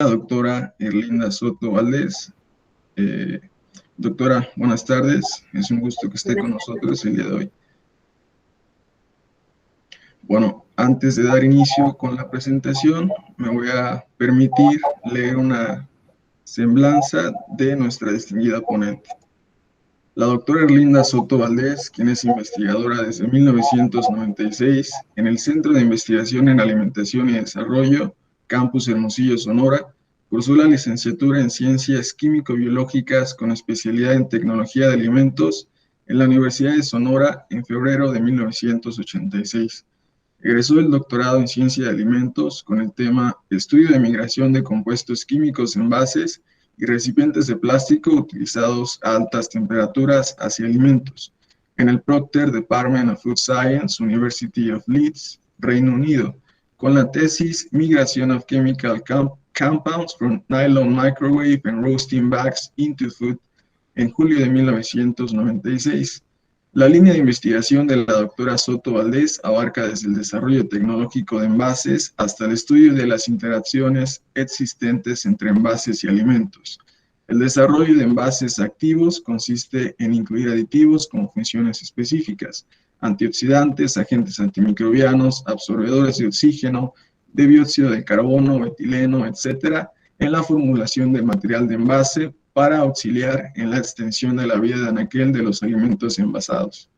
la doctora Erlinda Soto Valdés. Doctora, buenas tardes. Es un gusto que esté con nosotros el día de hoy. Bueno, antes de dar inicio con la presentación, me voy a permitir leer una semblanza de nuestra distinguida ponente. La doctora Erlinda Soto Valdés, quien es investigadora desde 1996 en el Centro de Investigación en Alimentación y Desarrollo, Campus Hermosillo, Sonora, cursó la licenciatura en Ciencias Químico-Biológicas con especialidad en Tecnología de Alimentos en la Universidad de Sonora en febrero de 1986. Egresó del doctorado en Ciencia de Alimentos con el tema Estudio de migración de compuestos químicos en envases y recipientes de plástico utilizados a altas temperaturas hacia alimentos, en el Proctor Department of Food Science, University of Leeds, Reino Unido, con la tesis Migration of Chemical Compounds from Nylon Microwave and Roasting Bags into Food en julio de 1996. La línea de investigación de la doctora Soto Valdés abarca desde el desarrollo tecnológico de envases hasta el estudio de las interacciones existentes entre envases y alimentos. El desarrollo de envases activos consiste en incluir aditivos con funciones específicas, antioxidantes, agentes antimicrobianos, absorbedores de oxígeno, de dióxido de carbono, etileno, etc., en la formulación del material de envase para auxiliar en la extensión de la vida de anaquel de los alimentos envasados.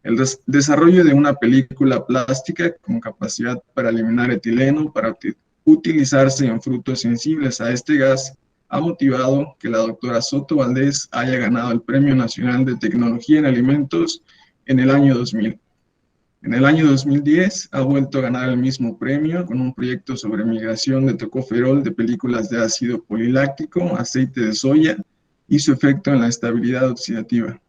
El desarrollo de una película plástica con capacidad para eliminar etileno para utilizarse en frutos sensibles a este gas ha motivado que la doctora Soto Valdés haya ganado el Premio Nacional de Tecnología en Alimentos en el año 2000. En el año 2010 ha vuelto a ganar el mismo premio con un proyecto sobre migración de tocoferol de películas de ácido poliláctico, aceite de soya y su efecto en la estabilidad oxidativa.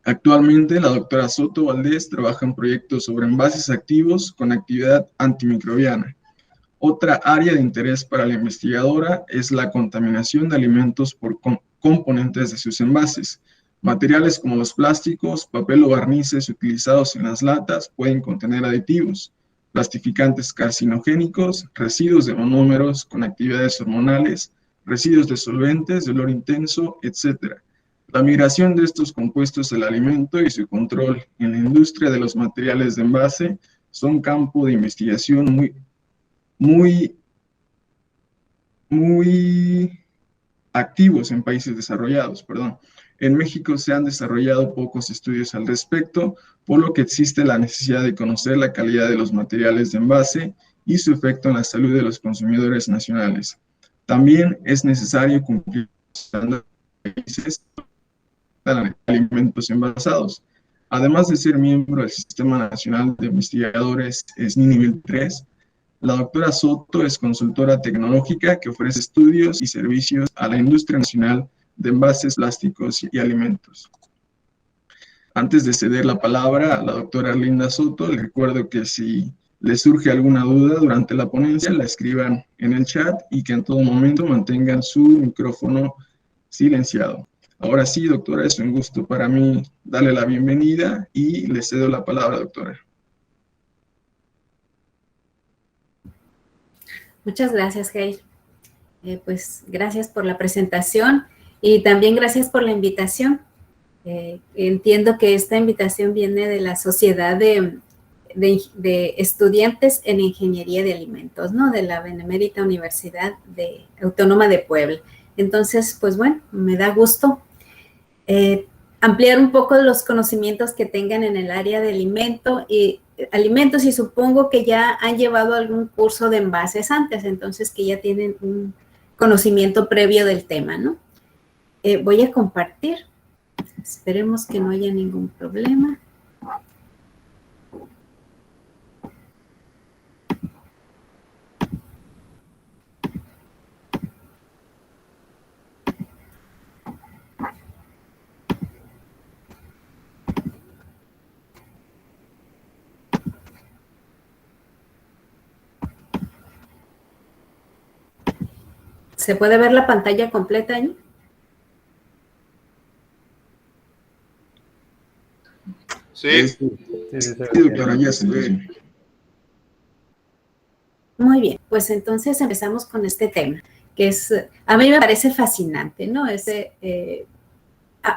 Actualmente, la doctora Soto Valdés trabaja en proyectos sobre envases activos con actividad antimicrobiana. Otra área de interés para la investigadora es la contaminación de alimentos por componentes de sus envases. Materiales como los plásticos, papel o barnices utilizados en las latas pueden contener aditivos, plastificantes carcinogénicos, residuos de monómeros con actividades hormonales, residuos de solventes, de olor intenso, etc. La migración de estos compuestos al alimento y su control en la industria de los materiales de envase son campo de investigación muy activos en países desarrollados, perdón. En México se han desarrollado pocos estudios al respecto, por lo que existe la necesidad de conocer la calidad de los materiales de envase y su efecto en la salud de los consumidores nacionales. También es necesario cumplir los estándares de países de alimentos envasados. Además de ser miembro del Sistema Nacional de Investigadores SNI Nivel 3, la doctora Soto es consultora tecnológica que ofrece estudios y servicios a la industria nacional de envases plásticos y alimentos. Antes de ceder la palabra a la doctora Erlinda Soto, les recuerdo que si les surge alguna duda durante la ponencia, la escriban en el chat y que en todo momento mantengan su micrófono silenciado. Ahora sí, doctora, es un gusto para mí darle la bienvenida y le cedo la palabra, doctora. Muchas gracias, Jair. Pues gracias por la presentación y también gracias por la invitación. Entiendo que esta invitación viene de la Sociedad de Estudiantes en Ingeniería de Alimentos, ¿no? De la Benemérita Universidad Autónoma de Puebla. Entonces, pues bueno, me da gusto ampliar un poco los conocimientos que tengan en el área de alimentos y supongo que ya han llevado algún curso de envases antes, entonces que ya tienen un conocimiento previo del tema, ¿no? Voy a compartir. Esperemos que no haya ningún problema. ¿Se puede ver la pantalla completa ahí? Sí. Sí, doctora, ya se ve. Muy bien, pues entonces empezamos con este tema, que es, a mí me parece fascinante, ¿no?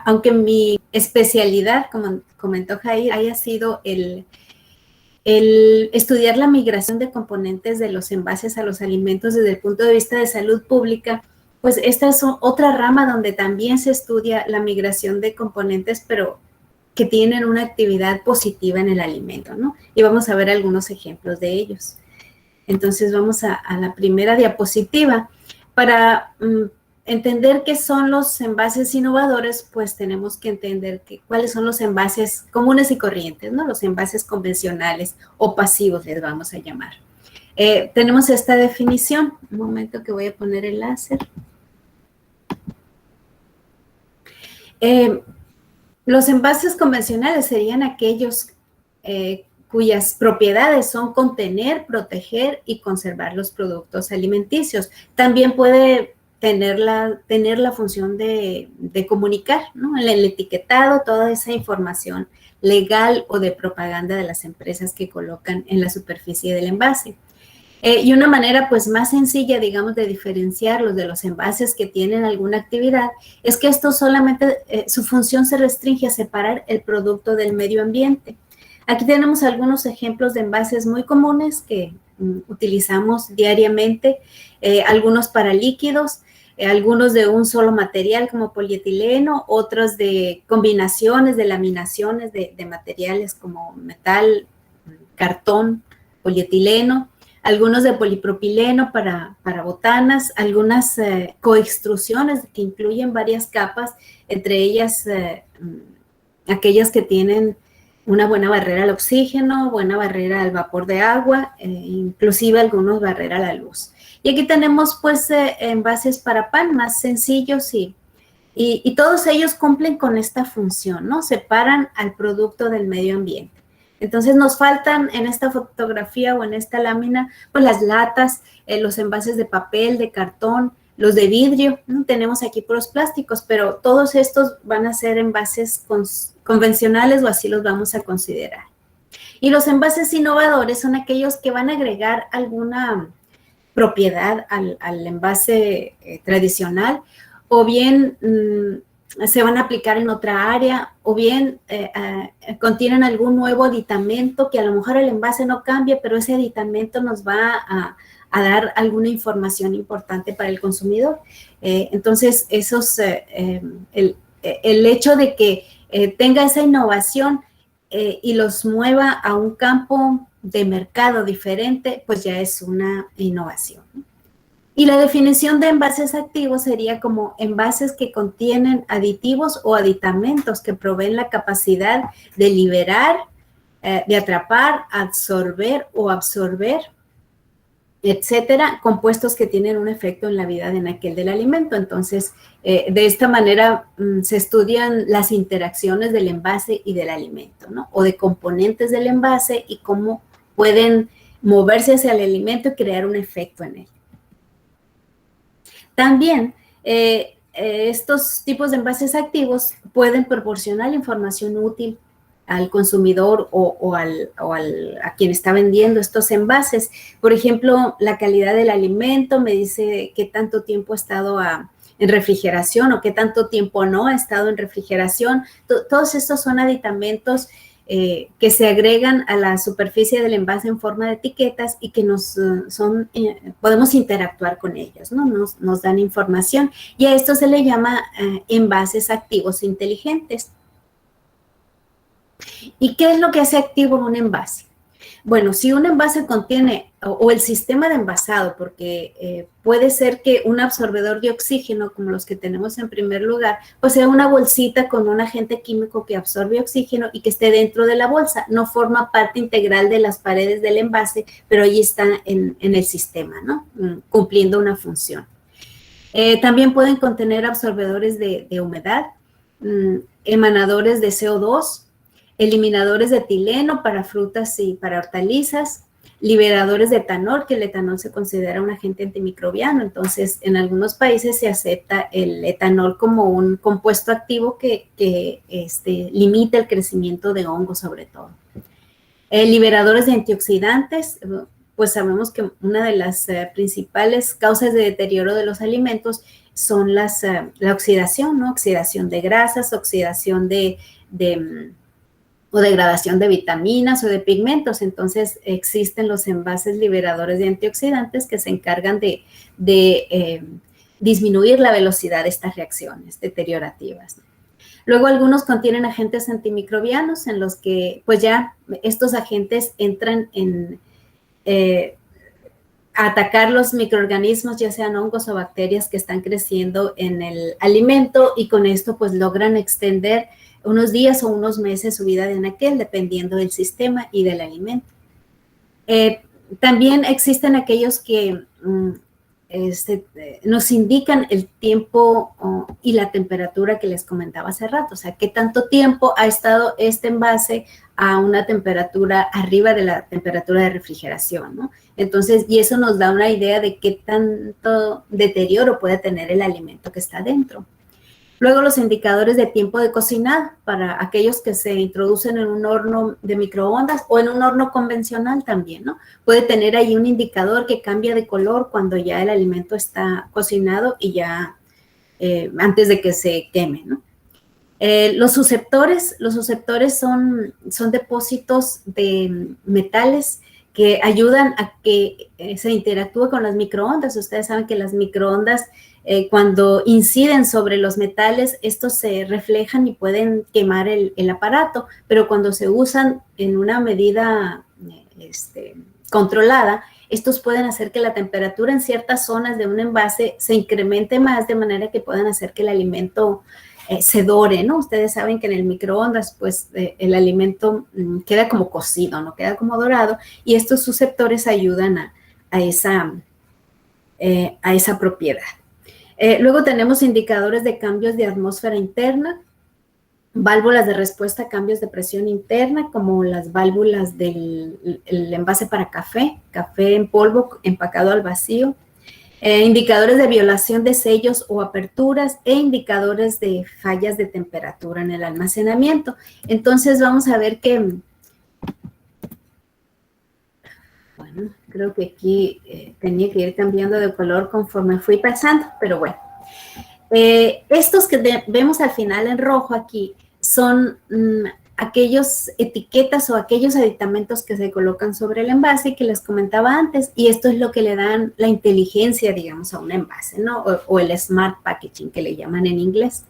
Aunque mi especialidad, como comentó Jair, haya sido el estudiar la migración de componentes de los envases a los alimentos desde el punto de vista de salud pública, pues esta es otra rama donde también se estudia la migración de componentes, pero que tienen una actividad positiva en el alimento, ¿no? Y vamos a ver algunos ejemplos de ellos. Entonces vamos a la primera diapositiva. Para entender qué son los envases innovadores, pues tenemos que entender cuáles son los envases comunes y corrientes, ¿no? Los envases convencionales o pasivos les vamos a llamar. Tenemos esta definición. Un momento que voy a poner el láser. Los envases convencionales serían aquellos cuyas propiedades son contener, proteger y conservar los productos alimenticios. También puede tener la función de comunicar, ¿no? El etiquetado, toda esa información legal o de propaganda de las empresas que colocan en la superficie del envase. Y una manera pues más sencilla, digamos, de diferenciarlos de los envases que tienen alguna actividad es que esto solamente, su función se restringe a separar el producto del medio ambiente. Aquí tenemos algunos ejemplos de envases muy comunes que utilizamos diariamente, algunos para líquidos, algunos de un solo material como polietileno, otros de combinaciones, de laminaciones de materiales como metal, cartón, polietileno, algunos de polipropileno para botanas, algunas coextrusiones que incluyen varias capas, entre ellas aquellas que tienen una buena barrera al oxígeno, buena barrera al vapor de agua, inclusive algunos barrera a la luz. Y aquí tenemos pues envases para pan más sencillos y todos ellos cumplen con esta función, ¿no? Separan al producto del medio ambiente. Entonces nos faltan en esta fotografía o en esta lámina, pues las latas, los envases de papel, de cartón, los de vidrio, ¿no? Tenemos aquí puros plásticos, pero todos estos van a ser envases convencionales o así los vamos a considerar. Y los envases innovadores son aquellos que van a agregar alguna propiedad al envase tradicional o bien se van a aplicar en otra área o bien contienen algún nuevo aditamento que a lo mejor el envase no cambia, pero ese aditamento nos va a dar alguna información importante para el consumidor. Entonces, el hecho de que tenga esa innovación y los mueva a un campo de mercado diferente, pues ya es una innovación. Y la definición de envases activos sería como envases que contienen aditivos o aditamentos que proveen la capacidad de liberar, de atrapar, absorber o absorber, etcétera, compuestos que tienen un efecto en la vida de aquel del alimento. Entonces, de esta manera se estudian las interacciones del envase y del alimento, ¿no? O de componentes del envase y cómo pueden moverse hacia el alimento y crear un efecto en él. También, estos tipos de envases activos pueden proporcionar información útil al consumidor o a quien está vendiendo estos envases. Por ejemplo, la calidad del alimento me dice qué tanto tiempo ha estado en refrigeración o qué tanto tiempo no ha estado en refrigeración. Todos estos son aditamentos que se agregan a la superficie del envase en forma de etiquetas y que podemos interactuar con ellos, ¿no? Nos dan información y a esto se le llama envases activos inteligentes. ¿Y qué es lo que hace activo un envase? Bueno, si un envase contiene, o el sistema de envasado, porque puede ser que un absorbedor de oxígeno, como los que tenemos en primer lugar, pues sea una bolsita con un agente químico que absorbe oxígeno y que esté dentro de la bolsa. No forma parte integral de las paredes del envase, pero allí está en el sistema, ¿no? Cumpliendo una función. También pueden contener absorbedores de humedad, emanadores de CO2, eliminadores de etileno para frutas y para hortalizas, liberadores de etanol, que el etanol se considera un agente antimicrobiano. Entonces, en algunos países se acepta el etanol como un compuesto activo que limita el crecimiento de hongos sobre todo. Liberadores de antioxidantes, pues sabemos que una de las principales causas de deterioro de los alimentos son la oxidación, ¿no? Oxidación de grasas, oxidación o degradación de vitaminas o de pigmentos. Entonces, existen los envases liberadores de antioxidantes que se encargan de disminuir la velocidad de estas reacciones deteriorativas. Luego, algunos contienen agentes antimicrobianos en los que, pues ya estos agentes entran a atacar los microorganismos, ya sean hongos o bacterias que están creciendo en el alimento, y con esto pues logran extender unos días o unos meses su vida de anaquel, dependiendo del sistema y del alimento. También existen aquellos que nos indican el tiempo y la temperatura que les comentaba hace rato, o sea, qué tanto tiempo ha estado este envase a una temperatura arriba de la temperatura de refrigeración, ¿no? Entonces, y eso nos da una idea de qué tanto deterioro puede tener el alimento que está dentro. Luego, los indicadores de tiempo de cocinado para aquellos que se introducen en un horno de microondas o en un horno convencional también, ¿no? Puede tener ahí un indicador que cambia de color cuando ya el alimento está cocinado y ya antes de que se queme, ¿no? Los susceptores son depósitos de metales que ayudan a que se interactúe con las microondas. Ustedes saben que las microondas, cuando inciden sobre los metales, estos se reflejan y pueden quemar el aparato, pero cuando se usan en una medida controlada, estos pueden hacer que la temperatura en ciertas zonas de un envase se incremente más, de manera que puedan hacer que el alimento se dore, ¿no? Ustedes saben que en el microondas, pues, el alimento queda como cocido, no queda como dorado, y estos susceptores ayudan a esa propiedad. Luego tenemos indicadores de cambios de atmósfera interna, válvulas de respuesta a cambios de presión interna, como las válvulas del envase para café en polvo empacado al vacío, indicadores de violación de sellos o aperturas e indicadores de fallas de temperatura en el almacenamiento. Entonces vamos a ver que, bueno, creo que aquí tenía que ir cambiando de color conforme fui pasando, pero bueno. Estos que vemos al final en rojo aquí son aquellos etiquetas o aquellos aditamentos que se colocan sobre el envase que les comentaba antes, y esto es lo que le dan la inteligencia, digamos, a un envase, ¿no? O el smart packaging, que le llaman en inglés.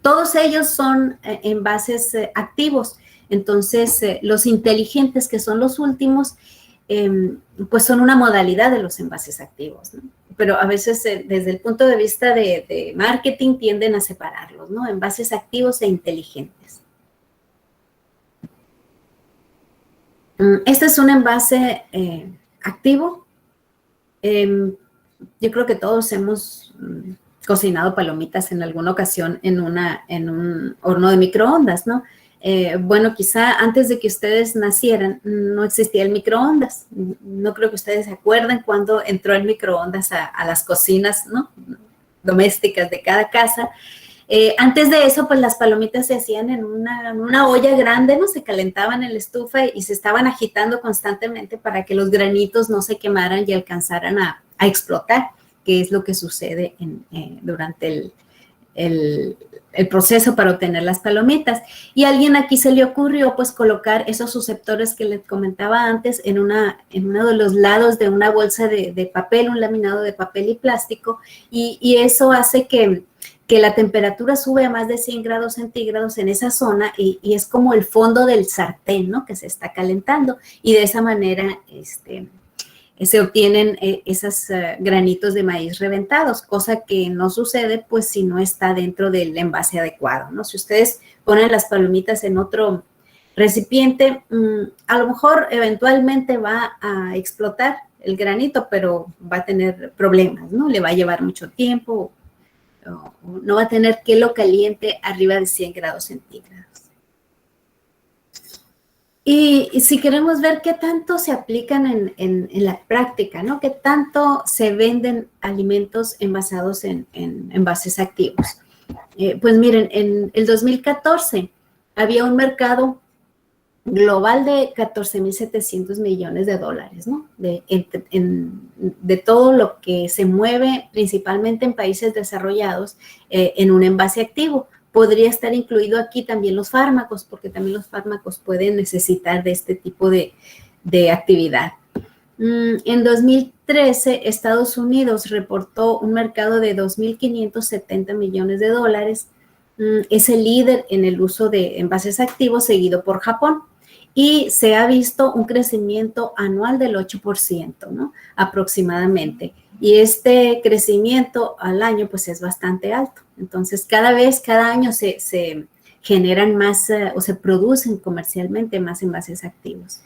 Todos ellos son envases activos. Entonces, los inteligentes, que son los últimos, pues son una modalidad de los envases activos, ¿no? Pero a veces desde el punto de vista de marketing tienden a separarlos, ¿no? Envases activos e inteligentes. Este es un envase activo. Yo creo que todos hemos cocinado palomitas en alguna ocasión en un horno de microondas, ¿no? Bueno, quizá antes de que ustedes nacieran no existía el microondas. No creo que ustedes se acuerden cuando entró el microondas a las cocinas, ¿no?, domésticas de cada casa. Antes de eso, pues las palomitas se hacían en una olla grande, ¿no? Se calentaban en la estufa y se estaban agitando constantemente para que los granitos no se quemaran y alcanzaran a explotar, que es lo que sucede durante el proceso para obtener las palomitas. Y a alguien aquí se le ocurrió pues colocar esos susceptores que les comentaba antes en uno de los lados de una bolsa de papel, un laminado de papel y plástico, y eso hace que la temperatura sube a más de 100 grados centígrados en esa zona, y es como el fondo del sartén, ¿no?, que se está calentando, y de esa manera se obtienen esos granitos de maíz reventados, cosa que no sucede pues si no está dentro del envase adecuado, ¿no? Si ustedes ponen las palomitas en otro recipiente, a lo mejor eventualmente va a explotar el granito, pero va a tener problemas, ¿no? Le va a llevar mucho tiempo, o no va a tener que lo caliente arriba de 100 grados centígrados. Y si queremos ver qué tanto se aplican en la práctica, ¿no? Qué tanto se venden alimentos envasados en envases activos. Pues miren, en el 2014 había un mercado global de 14.700 millones de dólares, ¿no? De todo lo que se mueve principalmente en países desarrollados en un envase activo. Podría estar incluido aquí también los fármacos, porque también los fármacos pueden necesitar de este tipo de actividad. En 2013, Estados Unidos reportó un mercado de 2.570 millones de dólares. Es el líder en el uso de envases activos, seguido por Japón. Y se ha visto un crecimiento anual del 8%, ¿no? Aproximadamente. Y este crecimiento al año, pues, es bastante alto. Entonces, cada año se generan más o se producen comercialmente más envases activos.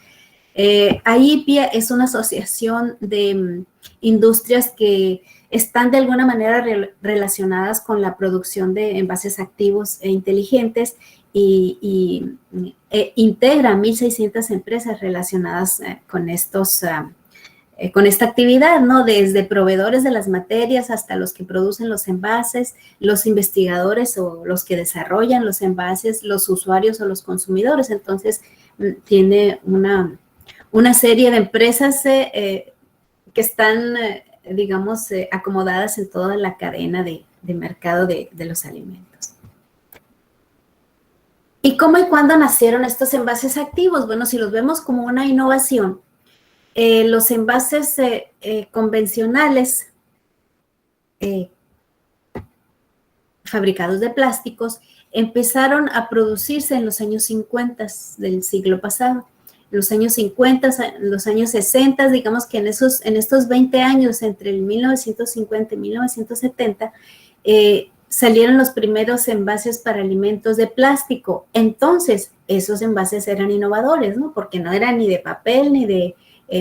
AIPIA es una asociación de industrias que están de alguna manera relacionadas con la producción de envases activos e inteligentes y integra 1.600 empresas relacionadas con con esta actividad, ¿no? Desde proveedores de las materias hasta los que producen los envases, los investigadores o los que desarrollan los envases, los usuarios o los consumidores. Entonces, tiene una serie de empresas que están, digamos, acomodadas en toda la cadena de mercado de los alimentos. ¿Y cómo y cuándo nacieron estos envases activos? Bueno, si los vemos como una innovación, los envases convencionales fabricados de plásticos empezaron a producirse en los años 50 del siglo pasado. En los años 50, en los años 60, digamos que en estos 20 años, entre el 1950 y 1970, salieron los primeros envases para alimentos de plástico. Entonces, esos envases eran innovadores, ¿no? Porque no eran ni de papel, ni de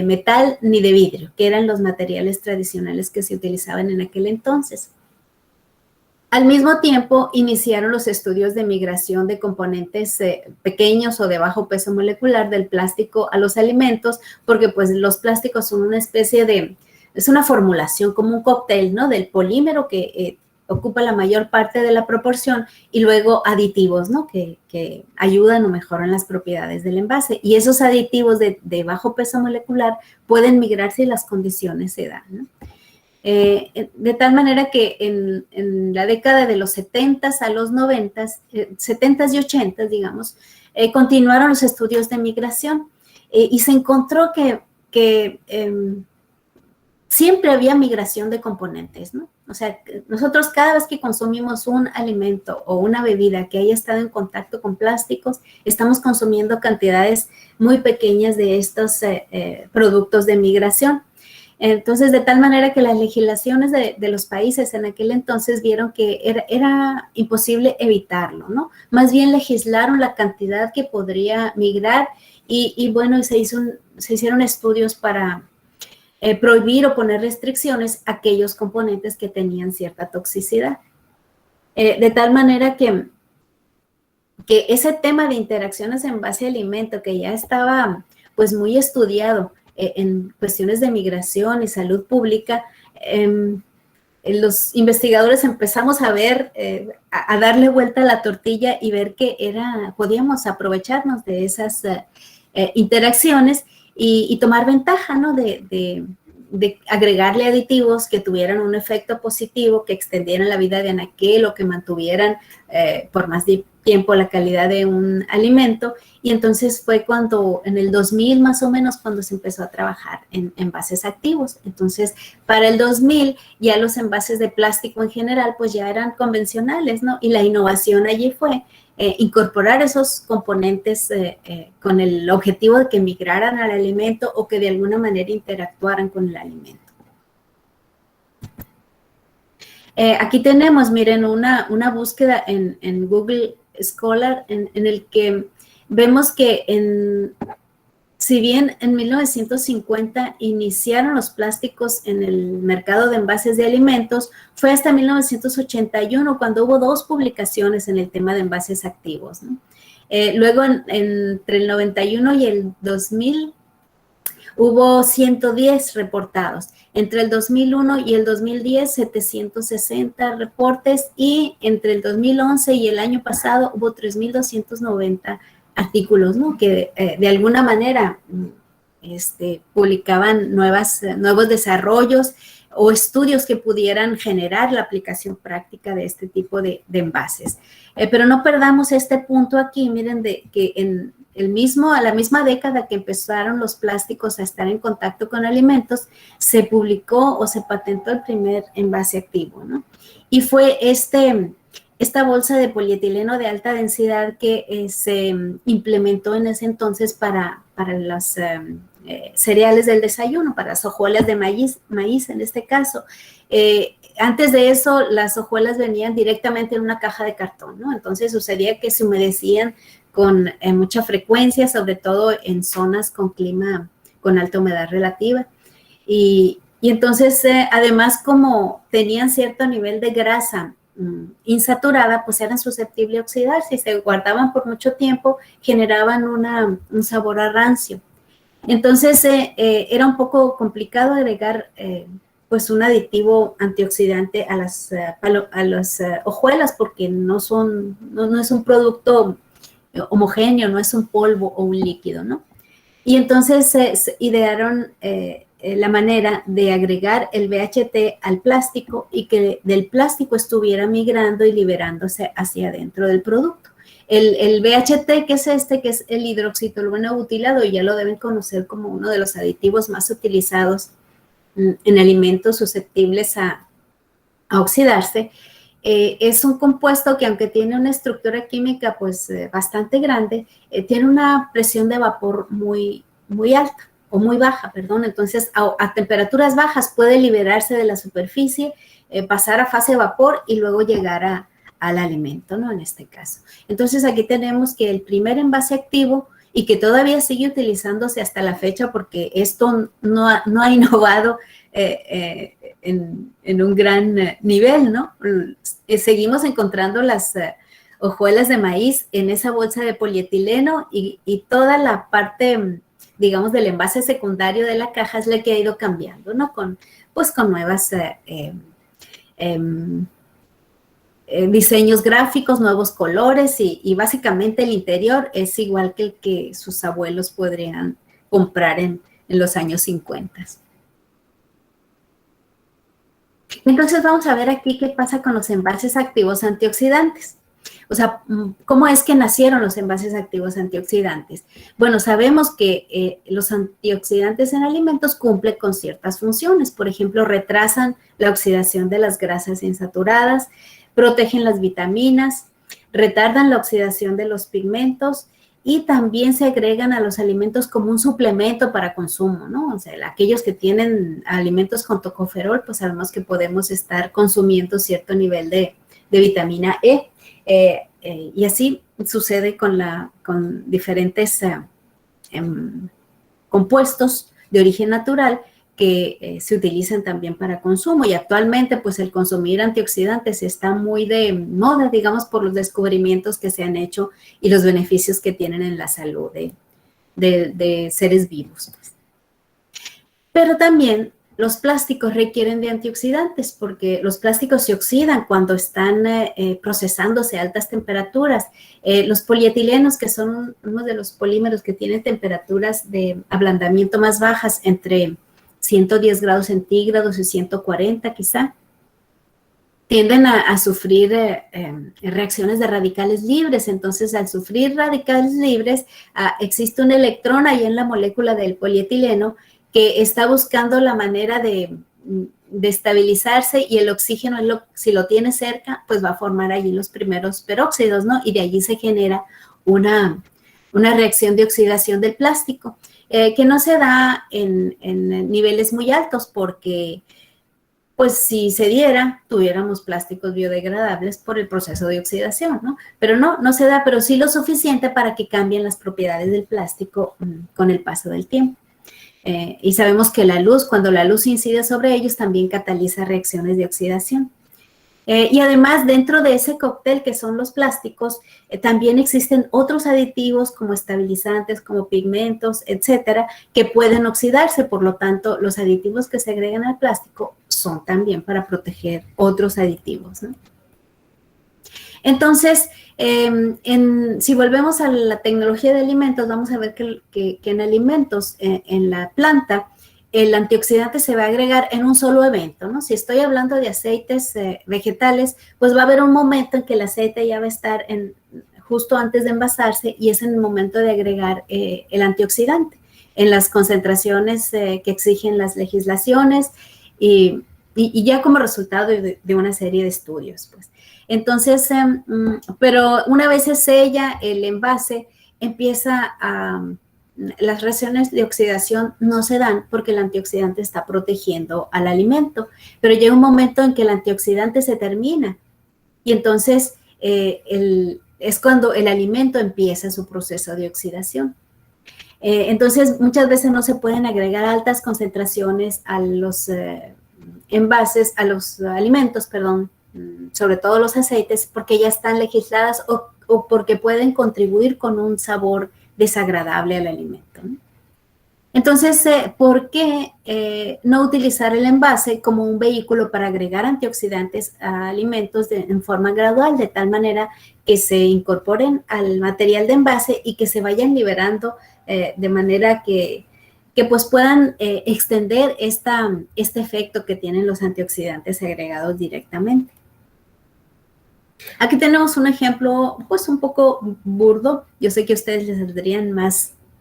metal, ni de vidrio, que eran los materiales tradicionales que se utilizaban en aquel entonces. Al mismo tiempo, iniciaron los estudios de migración de componentes pequeños o de bajo peso molecular del plástico a los alimentos, porque pues los plásticos son una especie es una formulación como un cóctel, ¿no? Del polímero que ocupa la mayor parte de la proporción y luego aditivos, ¿no? Que ayudan o mejoran las propiedades del envase. Y esos aditivos de bajo peso molecular pueden migrar si las condiciones se dan, ¿no? De tal manera que en la década de los 70s a los 90s, 70s y 80s, digamos, continuaron los estudios de migración y se encontró que siempre había migración de componentes, ¿no? O sea, nosotros cada vez que consumimos un alimento o una bebida que haya estado en contacto con plásticos, estamos consumiendo cantidades muy pequeñas de estos productos de migración. Entonces, de tal manera que las legislaciones de los países en aquel entonces vieron que era imposible evitarlo, ¿no? Más bien legislaron la cantidad que podría migrar y bueno, se hicieron estudios para prohibir o poner restricciones a aquellos componentes que tenían cierta toxicidad. De tal manera que ese tema de interacciones en base a alimento, que ya estaba pues muy estudiado en cuestiones de migración y salud pública, los investigadores empezamos a ver, a darle vuelta a la tortilla y ver que podíamos aprovecharnos de esas interacciones y tomar ventaja, ¿no? De agregarle aditivos que tuvieran un efecto positivo, que extendieran la vida de anaquel o que mantuvieran por más tiempo la calidad de un alimento. Y entonces fue cuando, en el 2000 más o menos, cuando se empezó a trabajar en envases activos. Entonces, para el 2000 ya los envases de plástico en general pues ya eran convencionales, ¿no? Y la innovación allí fue incorporar esos componentes con el objetivo de que migraran al alimento o que de alguna manera interactuaran con el alimento. Aquí tenemos, miren, una búsqueda en Google Scholar en el que vemos que si bien en 1950 iniciaron los plásticos en el mercado de envases de alimentos, fue hasta 1981 cuando hubo 2 publicaciones en el tema de envases activos, ¿no? Luego, entre el 91 y el 2000, hubo 110 reportados. Entre el 2001 y el 2010, 760 reportes y entre el 2011 y el año pasado hubo 3.290 artículos, ¿no? Que de alguna manera publicaban nuevos desarrollos o estudios que pudieran generar la aplicación práctica de este tipo de envases. Pero no perdamos este punto aquí, miren, de que a la misma década que empezaron los plásticos a estar en contacto con alimentos, se publicó o se patentó el primer envase activo, ¿no? Y fue esta bolsa de polietileno de alta densidad que se implementó en ese entonces para los cereales del desayuno, para las hojuelas de maíz en este caso. Antes de eso, las hojuelas venían directamente en una caja de cartón, ¿no? Entonces sucedía que se humedecían con mucha frecuencia, sobre todo en zonas con clima con alta humedad relativa. Y entonces, además, como tenían cierto nivel de grasa insaturada, pues eran susceptibles a oxidarse y se guardaban por mucho tiempo, generaban un sabor a rancio. Entonces, era un poco complicado agregar pues un aditivo antioxidante a las hojuelas porque no es un producto homogéneo, no es un polvo o un líquido, ¿no? Y entonces se idearon la manera de agregar el BHT al plástico y que del plástico estuviera migrando y liberándose hacia adentro del producto. El BHT, que es el hidroxitolueno butilado, y ya lo deben conocer como uno de los aditivos más utilizados en alimentos susceptibles a oxidarse, es un compuesto que aunque tiene una estructura química pues bastante grande, tiene una presión de vapor muy, muy alta o muy baja, perdón. Entonces a temperaturas bajas puede liberarse de la superficie, pasar a fase de vapor y luego llegar al alimento, ¿no? En este caso. Entonces aquí tenemos que el primer envase activo y que todavía sigue utilizándose hasta la fecha porque esto no ha innovado en un gran nivel, ¿no? Seguimos encontrando las hojuelas de maíz en esa bolsa de polietileno y toda la parte, digamos, del envase secundario de la caja es la que ha ido cambiando, ¿no? Con nuevas diseños gráficos, nuevos colores y básicamente el interior es igual que el que sus abuelos podrían comprar en los años 50. Entonces vamos a ver aquí qué pasa con los envases activos antioxidantes. O sea, ¿cómo es que nacieron los envases activos antioxidantes? Bueno, sabemos que los antioxidantes en alimentos cumplen con ciertas funciones. Por ejemplo, retrasan la oxidación de las grasas insaturadas, protegen las vitaminas, retardan la oxidación de los pigmentos y también se agregan a los alimentos como un suplemento para consumo, ¿no? O sea, aquellos que tienen alimentos con tocoferol, pues sabemos que podemos estar consumiendo cierto nivel de vitamina E. Y así sucede con diferentes compuestos de origen natural que se utilizan también para consumo y actualmente pues el consumir antioxidantes está muy de moda, digamos, por los descubrimientos que se han hecho y los beneficios que tienen en la salud de seres vivos. Pero también los plásticos requieren de antioxidantes porque los plásticos se oxidan cuando están procesándose a altas temperaturas. Los polietilenos, que son uno de los polímeros que tienen temperaturas de ablandamiento más bajas, entre 110 grados centígrados y 140 quizá, tienden a sufrir reacciones de radicales libres. Entonces, al sufrir radicales libres, existe un electrón ahí en la molécula del polietileno que está buscando la manera de estabilizarse y el oxígeno, si lo tiene cerca, pues va a formar allí los primeros peróxidos, ¿no? Y de allí se genera una reacción de oxidación del plástico, que no se da en niveles muy altos porque, pues, si se diera, tuviéramos plásticos biodegradables por el proceso de oxidación, ¿no? Pero no se da, pero sí lo suficiente para que cambien las propiedades del plástico con el paso del tiempo. Y sabemos que cuando la luz incide sobre ellos, también cataliza reacciones de oxidación. Y además, dentro de ese cóctel que son los plásticos, también existen otros aditivos como estabilizantes, como pigmentos, etcétera, que pueden oxidarse. Por lo tanto, los aditivos que se agregan al plástico son también para proteger otros aditivos, ¿no? Entonces, Si volvemos a la tecnología de alimentos, vamos a ver que en alimentos, en la planta, el antioxidante se va a agregar en un solo evento, ¿no? Si estoy hablando de aceites vegetales, pues va a haber un momento en que el aceite ya va a estar justo antes de envasarse y es en el momento de agregar el antioxidante en las concentraciones que exigen las legislaciones y ya como resultado de una serie de estudios, pues. Entonces, pero una vez se sella el envase, las reacciones de oxidación no se dan porque el antioxidante está protegiendo al alimento, pero llega un momento en que el antioxidante se termina y entonces es cuando el alimento empieza su proceso de oxidación. Entonces, muchas veces no se pueden agregar altas concentraciones a los envases, a los alimentos, perdón, sobre todo los aceites, porque ya están legisladas o porque pueden contribuir con un sabor desagradable al alimento, ¿no? Entonces, ¿por qué no utilizar el envase como un vehículo para agregar antioxidantes a alimentos en forma gradual, de tal manera que se incorporen al material de envase y que se vayan liberando de manera que pues puedan extender este efecto que tienen los antioxidantes agregados directamente? Aquí tenemos un ejemplo, pues un poco burdo. Yo sé que a ustedes les saldrían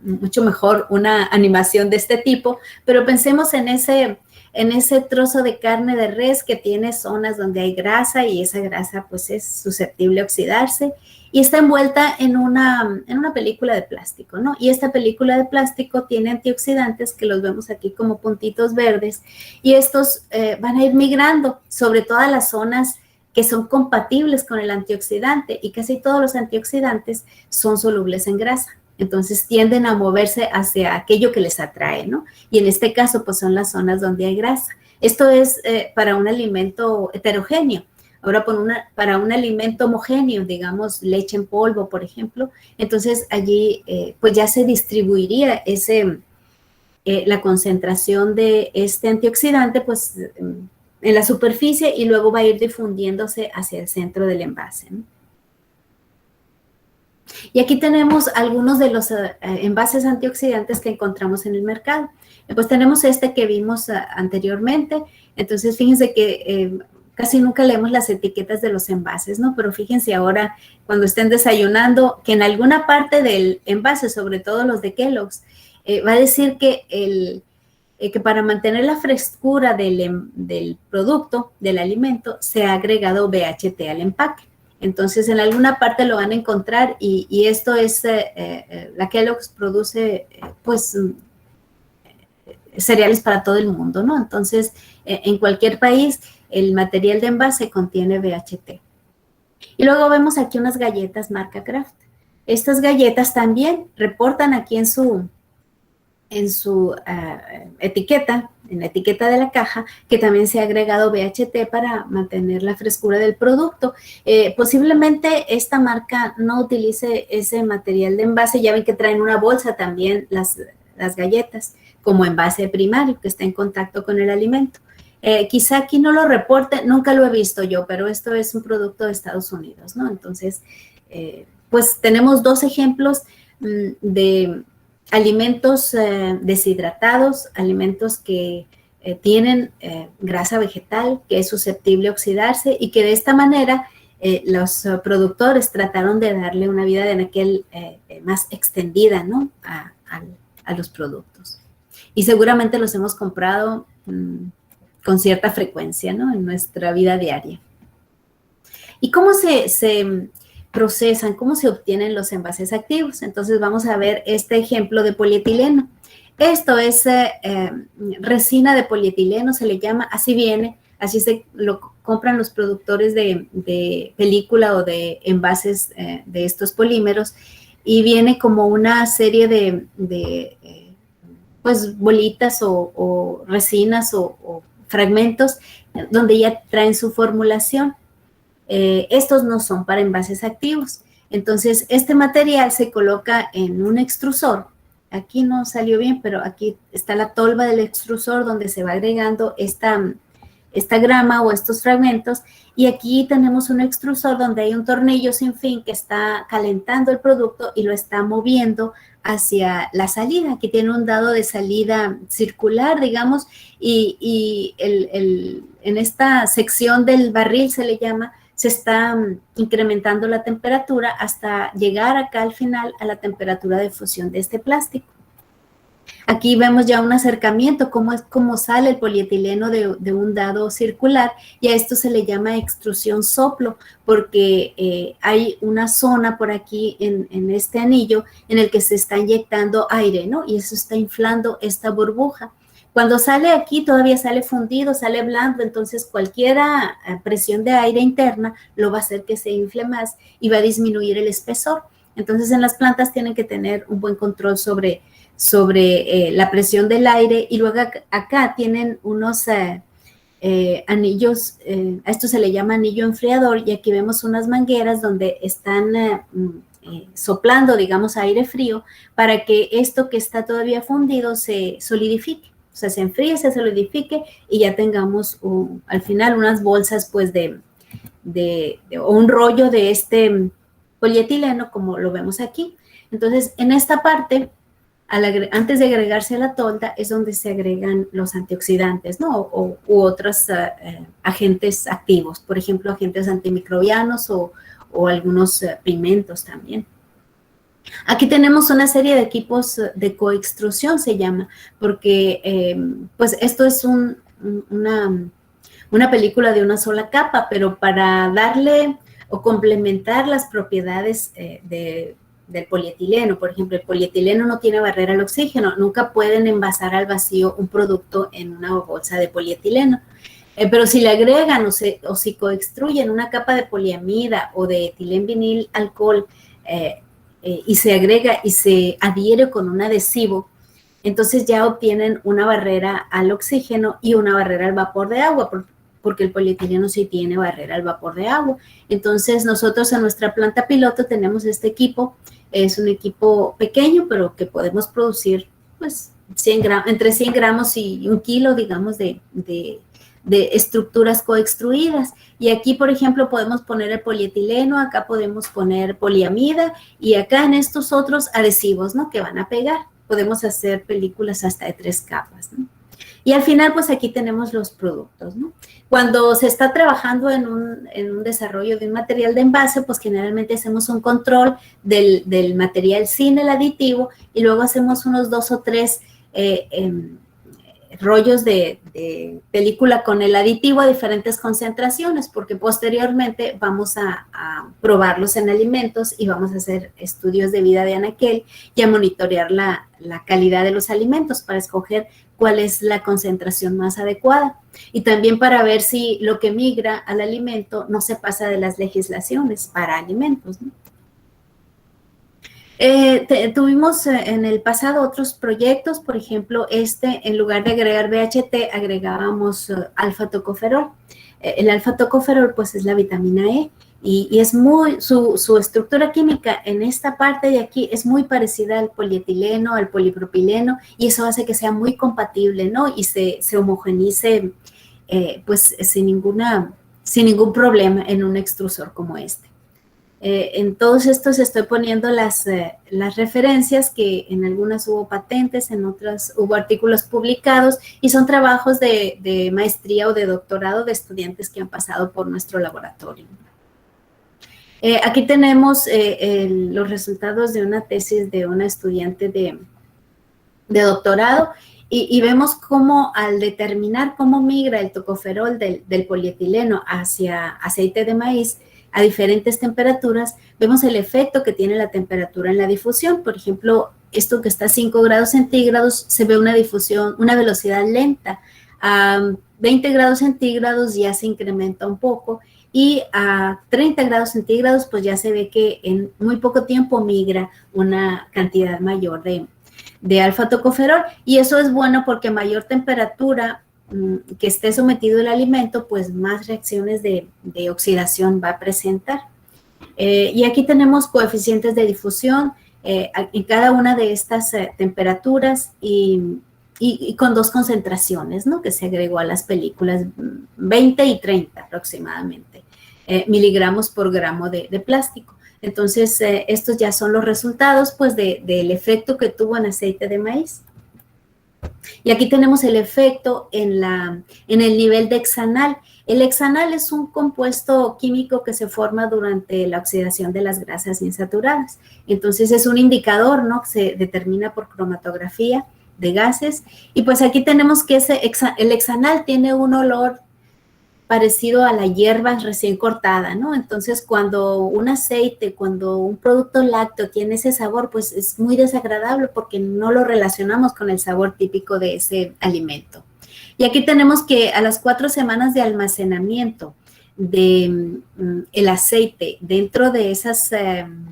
mucho mejor una animación de este tipo, pero pensemos en ese trozo de carne de res que tiene zonas donde hay grasa y esa grasa pues es susceptible a oxidarse y está envuelta en una película de plástico, ¿no? Y esta película de plástico tiene antioxidantes que los vemos aquí como puntitos verdes y estos van a ir migrando sobre todas las zonas que son compatibles con el antioxidante y casi todos los antioxidantes son solubles en grasa. Entonces tienden a moverse hacia aquello que les atrae, ¿no? Y en este caso, pues son las zonas donde hay grasa. Esto es para un alimento heterogéneo. Ahora, para un alimento homogéneo, digamos leche en polvo, por ejemplo, entonces allí pues ya se distribuiría la concentración de este antioxidante, pues en la superficie y luego va a ir difundiéndose hacia el centro del envase, ¿no? Y aquí tenemos algunos de los envases antioxidantes que encontramos en el mercado. Pues tenemos este que vimos anteriormente. Entonces, fíjense que casi nunca leemos las etiquetas de los envases, ¿no? Pero fíjense ahora, cuando estén desayunando, que en alguna parte del envase, sobre todo los de Kellogg's, va a decir que para mantener la frescura del producto, del alimento, se ha agregado BHT al empaque. Entonces, en alguna parte lo van a encontrar y esto es, la Kellogg's produce, pues, cereales para todo el mundo, ¿no? Entonces, en cualquier país, el material de envase contiene BHT. Y luego vemos aquí unas galletas marca Kraft. Estas galletas también reportan aquí en su etiqueta, en la etiqueta de la caja, que también se ha agregado BHT para mantener la frescura del producto. Posiblemente esta marca no utilice ese material de envase. Ya ven que traen una bolsa también las galletas como envase primario que está en contacto con el alimento. Quizá aquí no lo reporte, nunca lo he visto yo, pero esto es un producto de Estados Unidos, ¿no? Entonces, pues tenemos dos ejemplos de alimentos deshidratados, alimentos que tienen grasa vegetal que es susceptible a oxidarse y que de esta manera los productores trataron de darle una vida de aquel más extendida, ¿no? a los productos. Y seguramente los hemos comprado con cierta frecuencia, ¿no? En nuestra vida diaria. ¿Y cómo se procesan, cómo se obtienen los envases activos? Entonces vamos a ver este ejemplo de polietileno. Esto es resina de polietileno, se le llama, así viene, así se lo compran los productores de película o de envases de estos polímeros y viene como una serie de pues bolitas o resinas o fragmentos donde ya traen su formulación. Estos no son para envases activos. Entonces, este material se coloca en un extrusor. Aquí no salió bien, pero aquí está la tolva del extrusor donde se va agregando esta grama o estos fragmentos, y aquí tenemos un extrusor donde hay un tornillo sin fin que está calentando el producto y lo está moviendo hacia la salida. Aquí tiene un dado de salida circular, digamos, y en esta sección del barril se le llama, se está incrementando la temperatura hasta llegar acá al final a la temperatura de fusión de este plástico. Aquí vemos ya un acercamiento, cómo sale el polietileno de un dado circular, y a esto se le llama extrusión soplo, porque hay una zona por aquí en este anillo en el que se está inyectando aire, ¿no? Y eso está inflando esta burbuja. Cuando sale aquí todavía sale fundido, sale blando, entonces cualquier presión de aire interna lo va a hacer que se infle más y va a disminuir el espesor. Entonces en las plantas tienen que tener un buen control sobre la presión del aire, y luego acá tienen unos anillos, a esto se le llama anillo enfriador, y aquí vemos unas mangueras donde están soplando, digamos, aire frío para que esto que está todavía fundido se solidifique. O sea, se enfríe, se solidifique y ya tengamos al final unas bolsas pues o un rollo de este polietileno como lo vemos aquí. Entonces, en esta parte, antes de agregarse a la tolda es donde se agregan los antioxidantes, ¿no? U otros agentes activos, por ejemplo, agentes antimicrobianos o algunos pigmentos también. Aquí tenemos una serie de equipos de coextrusión, se llama, porque pues esto es una película de una sola capa, pero para darle o complementar las propiedades del polietileno. Por ejemplo, el polietileno no tiene barrera al oxígeno, nunca pueden envasar al vacío un producto en una bolsa de polietileno. Pero si le agregan o si coextruyen una capa de poliamida o de etilenvinil alcohol y se agrega y se adhiere con un adhesivo, entonces ya obtienen una barrera al oxígeno y una barrera al vapor de agua, porque el polietileno sí tiene barrera al vapor de agua. Entonces nosotros en nuestra planta piloto tenemos este equipo. Es un equipo pequeño, pero que podemos producir pues entre 100 gramos y 1 kilo, digamos, de estructuras coextruidas. Y aquí, por ejemplo, podemos poner el polietileno, acá podemos poner poliamida y acá en estos otros adhesivos, ¿no? Que van a pegar. Podemos hacer películas hasta de 3 capas, ¿no? Y al final, pues aquí tenemos los productos, ¿no? Cuando se está trabajando en un desarrollo de un material de envase, pues generalmente hacemos un control del material sin el aditivo y luego hacemos unos 2 o 3 rollos de película con el aditivo a diferentes concentraciones, porque posteriormente vamos a probarlos en alimentos y vamos a hacer estudios de vida de anaquel y a monitorear la calidad de los alimentos para escoger cuál es la concentración más adecuada y también para ver si lo que migra al alimento no se pasa de las legislaciones para alimentos, ¿no? Tuvimos en el pasado otros proyectos, por ejemplo, en lugar de agregar BHT, agregábamos alfa-tocoferol. El alfa-tocoferol, pues, es la vitamina E y es su estructura química en esta parte de aquí es muy parecida al polietileno, al polipropileno, y eso hace que sea muy compatible, ¿no? Y se homogenice, pues, sin ningún problema en un extrusor como este. En todos estos estoy poniendo las referencias, que en algunas hubo patentes, en otras hubo artículos publicados y son trabajos de maestría o de doctorado de estudiantes que han pasado por nuestro laboratorio. Aquí tenemos los resultados de una tesis de una estudiante de doctorado y vemos cómo al determinar cómo migra el tocoferol del polietileno hacia aceite de maíz, a diferentes temperaturas, vemos el efecto que tiene la temperatura en la difusión. Por ejemplo, esto que está a 5 grados centígrados, se ve una difusión, una velocidad lenta. A 20 grados centígrados ya se incrementa un poco y a 30 grados centígrados pues ya se ve que en muy poco tiempo migra una cantidad mayor de alfa-tocoferol, y eso es bueno porque a mayor temperatura que esté sometido el alimento, pues más reacciones de oxidación va a presentar. Y aquí tenemos coeficientes de difusión en cada una de estas temperaturas y y con 2 concentraciones, ¿no? Que se agregó a las películas, 20 y 30 aproximadamente, miligramos por gramo de plástico. Entonces, estos ya son los resultados, pues, del efecto que tuvo en aceite de maíz. Y aquí tenemos el efecto en el nivel de hexanal. El hexanal es un compuesto químico que se forma durante la oxidación de las grasas insaturadas. Entonces, es un indicador, ¿no? Que se determina por cromatografía de gases. Y pues aquí tenemos que el hexanal tiene un olor parecido a la hierba recién cortada, ¿no? Entonces, cuando un aceite, cuando un producto lácteo tiene ese sabor, pues es muy desagradable porque no lo relacionamos con el sabor típico de ese alimento. Y aquí tenemos que a las 4 semanas de almacenamiento de el aceite dentro de esas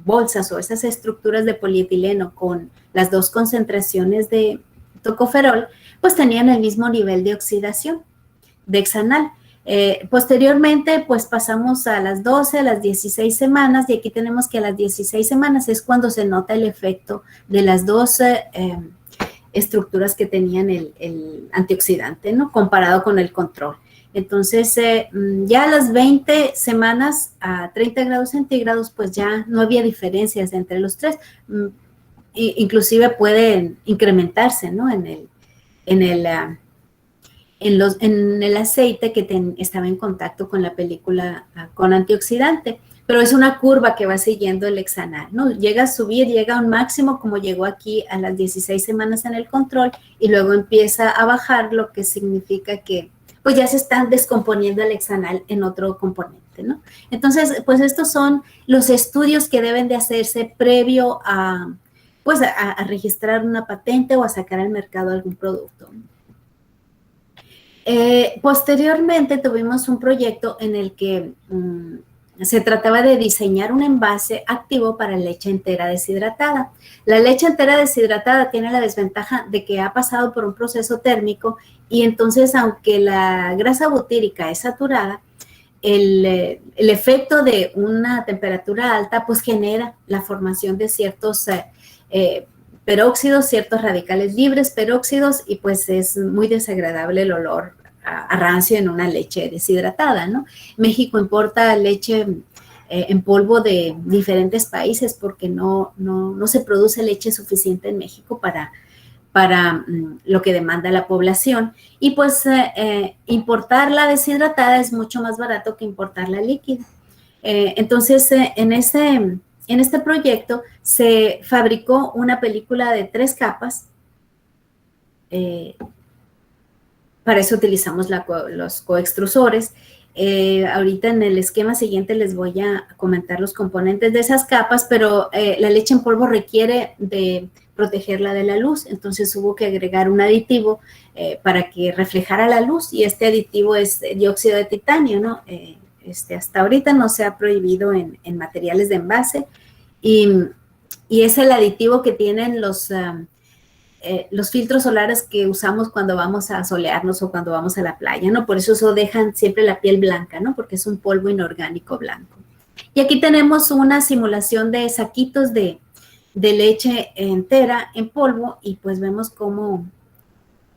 bolsas o esas estructuras de polietileno con las 2 concentraciones de tocoferol, pues tenían el mismo nivel de oxidación de hexanal. Posteriormente, pues pasamos a las 12, a las 16 semanas, y aquí tenemos que a las 16 semanas es cuando se nota el efecto de las 2 estructuras que tenían el antioxidante, ¿no? Comparado con el control. Entonces, ya a las 20 semanas a 30 grados centígrados, pues ya no había diferencias entre los 3. Inclusive pueden incrementarse, ¿no? En el aceite que estaba en contacto con la película con antioxidante, pero es una curva que va siguiendo el hexanal, ¿no? Llega a subir, llega a un máximo como llegó aquí a las 16 semanas en el control y luego empieza a bajar, lo que significa que pues ya se están descomponiendo el hexanal en otro componente, ¿no? Entonces, pues estos son los estudios que deben de hacerse previo a, pues a registrar una patente o a sacar al mercado algún producto. Posteriormente tuvimos un proyecto en el que se trataba de diseñar un envase activo para leche entera deshidratada. La leche entera deshidratada tiene la desventaja de que ha pasado por un proceso térmico y entonces, aunque la grasa butírica es saturada, el efecto de una temperatura alta pues genera la formación de ciertos peróxidos, ciertos radicales libres peróxidos, y pues es muy desagradable el olor a rancio en una leche deshidratada, ¿no? México importa leche en polvo de diferentes países porque no se produce leche suficiente en México para lo que demanda la población, y pues importarla deshidratada es mucho más barato que importarla líquida. Entonces, en este proyecto se fabricó una película de 3 capas. Para eso utilizamos los coextrusores. Ahorita en el esquema siguiente les voy a comentar los componentes de esas capas, pero la leche en polvo requiere de protegerla de la luz, entonces hubo que agregar un aditivo para que reflejara la luz, y este aditivo es dióxido de titanio, ¿no? Hasta ahorita no se ha prohibido en materiales de envase, y es el aditivo que tienen los filtros solares que usamos cuando vamos a solearnos o cuando vamos a la playa, ¿no? Por eso dejan siempre la piel blanca, ¿no? Porque es un polvo inorgánico blanco. Y aquí tenemos una simulación de saquitos de leche entera en polvo, y pues vemos cómo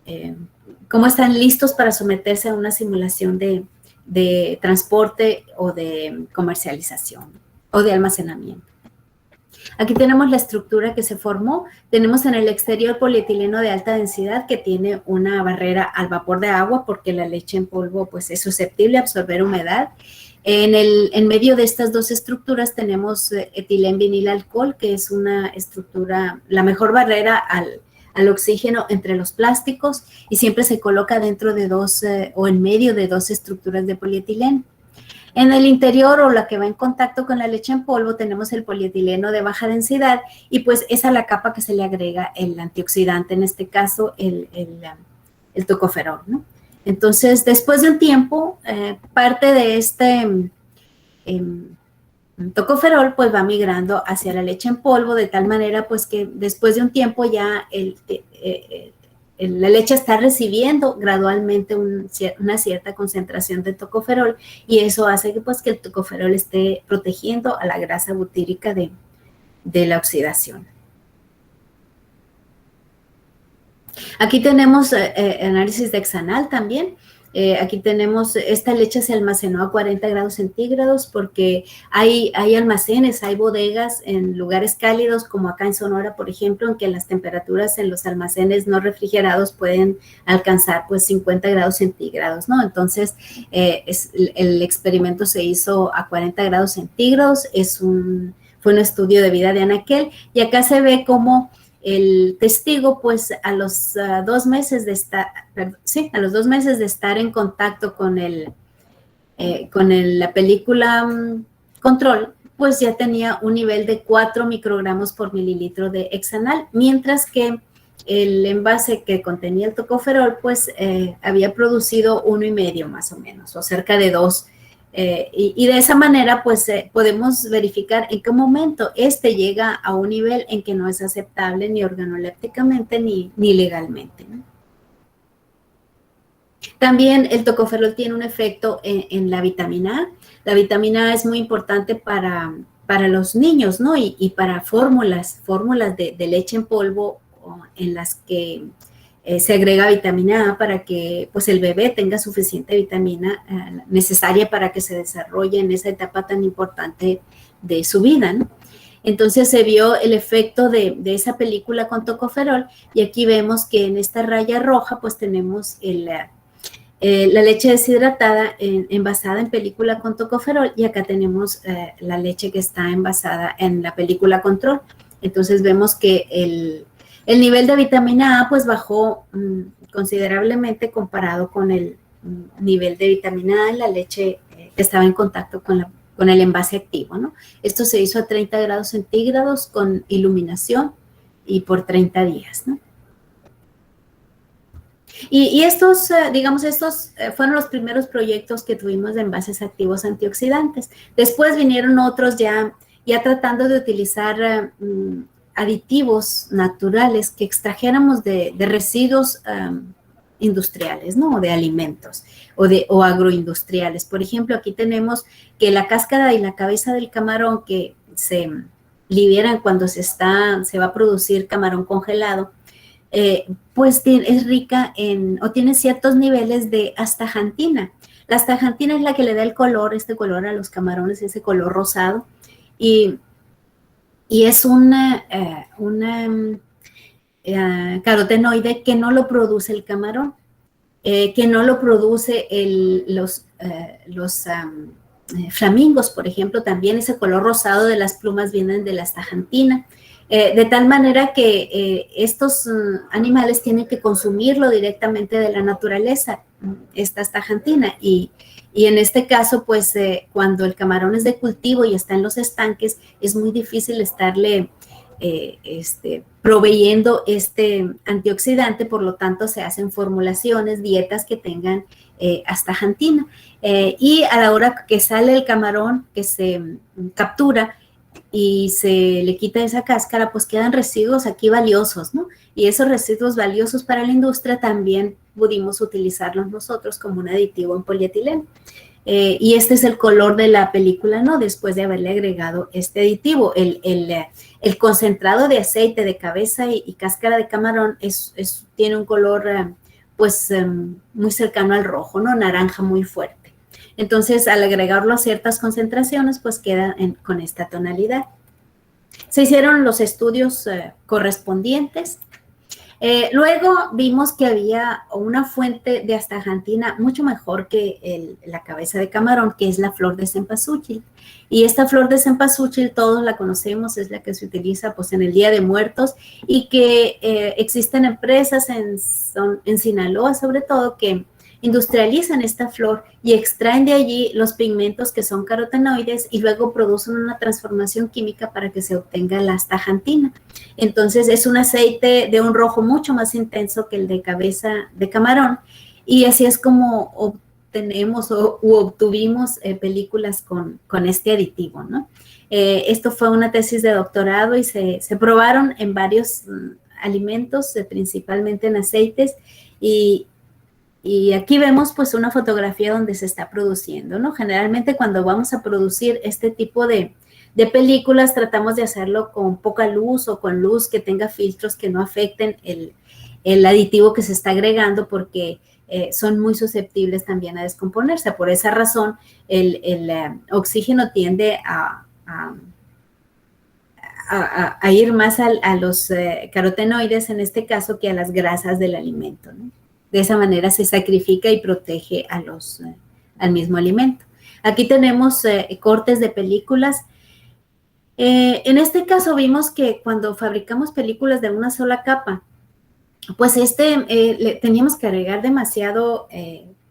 están listos para someterse a una simulación de transporte o de comercialización o de almacenamiento. Aquí tenemos la estructura que se formó. Tenemos en el exterior polietileno de alta densidad que tiene una barrera al vapor de agua porque la leche en polvo pues, es susceptible a absorber humedad. En medio de estas 2 estructuras tenemos etilenvinilalcohol, que es una estructura, la mejor barrera al oxígeno entre los plásticos, y siempre se coloca dentro de 2 o en medio de 2 estructuras de polietileno. En el interior, o la que va en contacto con la leche en polvo, tenemos el polietileno de baja densidad, y pues esa es la capa que se le agrega el antioxidante, en este caso el tocoferol, ¿no? Entonces, después de un tiempo, parte de este tocoferol pues va migrando hacia la leche en polvo, de tal manera pues que después de un tiempo ya la leche está recibiendo gradualmente una cierta concentración de tocoferol, y eso hace que, pues, que el tocoferol esté protegiendo a la grasa butírica de la oxidación. Aquí tenemos análisis de hexanal también. Aquí tenemos, esta leche se almacenó a 40 grados centígrados porque hay almacenes, hay bodegas en lugares cálidos, como acá en Sonora, por ejemplo, en que las temperaturas en los almacenes no refrigerados pueden alcanzar pues 50 grados centígrados, ¿no? Entonces, el experimento se hizo a 40 grados centígrados, fue un estudio de vida de anaquel, y acá se ve cómo el testigo, pues a los 2 meses de estar, a los 2 meses de estar en contacto con la película control, pues ya tenía un nivel de 4 microgramos por mililitro de hexanal, mientras que el envase que contenía el tocoferol, pues había producido 1,5 más o menos, o cerca de 2. Y de esa manera, pues, podemos verificar en qué momento este llega a un nivel en que no es aceptable ni organolépticamente ni legalmente, ¿no? También el tocoferol tiene un efecto en la vitamina A. La vitamina A es muy importante para los niños, ¿no? Y para fórmulas de leche en polvo en las que se agrega vitamina A para que pues el bebé tenga suficiente vitamina necesaria para que se desarrolle en esa etapa tan importante de su vida, ¿no? Entonces se vio el efecto de esa película con tocoferol, y aquí vemos que en esta raya roja pues tenemos la leche deshidratada envasada en película con tocoferol, y acá tenemos la leche que está envasada en la película control. Entonces vemos que el nivel de vitamina A pues bajó considerablemente comparado con el nivel de vitamina A en la leche que estaba en contacto con el envase activo, ¿no? Esto se hizo a 30 grados centígrados con iluminación y por 30 días, ¿no? Y estos, digamos, fueron los primeros proyectos que tuvimos de envases activos antioxidantes. Después vinieron otros ya tratando de utilizar aditivos naturales que extrajéramos de residuos industriales, ¿no? O de alimentos o agroindustriales. Por ejemplo, aquí tenemos que la cáscara y la cabeza del camarón que se liberan cuando se va a producir camarón congelado, pues es rica o tiene ciertos niveles de astaxantina. La astaxantina es la que le da este color a los camarones, ese color rosado, y es una carotenoide que no lo produce el camarón, que no lo produce los flamingos, por ejemplo. También ese color rosado de las plumas vienen de la astaxantina. De tal manera que estos animales tienen que consumirlo directamente de la naturaleza, esta astaxantina, y en este caso, pues, cuando el camarón es de cultivo y está en los estanques, es muy difícil estarle proveyendo este antioxidante. Por lo tanto, se hacen formulaciones, dietas que tengan astaxantina. Y a la hora que sale el camarón, que se captura, y se le quita esa cáscara, pues quedan residuos aquí valiosos, ¿no? Y esos residuos valiosos para la industria también pudimos utilizarlos nosotros como un aditivo en polietileno. Y este es el color de la película, ¿no? Después de haberle agregado este aditivo. El concentrado de aceite de cabeza y cáscara de camarón tiene un color, pues, muy cercano al rojo, ¿no? Naranja muy fuerte. Entonces, al agregarlo a ciertas concentraciones, pues queda con esta tonalidad. Se hicieron los estudios correspondientes. Luego vimos que había una fuente de astaxantina mucho mejor que la cabeza de camarón, que es la flor de cempasúchil. Y esta flor de cempasúchil todos la conocemos, es la que se utiliza pues en el Día de Muertos, y que existen empresas en Sinaloa sobre todo que industrializan esta flor y extraen de allí los pigmentos que son carotenoides y luego producen una transformación química para que se obtenga la astaxantina. Entonces es un aceite de un rojo mucho más intenso que el de cabeza de camarón, y así es como obtenemos u obtuvimos películas con este aditivo, ¿no? Esto fue una tesis de doctorado y se probaron en varios alimentos, principalmente en aceites, y aquí vemos pues una fotografía donde se está produciendo, ¿no? Generalmente cuando vamos a producir este tipo de películas tratamos de hacerlo con poca luz o con luz que tenga filtros que no afecten el aditivo que se está agregando porque son muy susceptibles también a descomponerse. Por esa razón, el oxígeno tiende a ir más a los carotenoides, en este caso, que a las grasas del alimento, ¿no? De esa manera se sacrifica y protege al mismo alimento. Aquí tenemos cortes de películas. En este caso vimos que cuando fabricamos películas de una sola capa, pues teníamos que agregar demasiado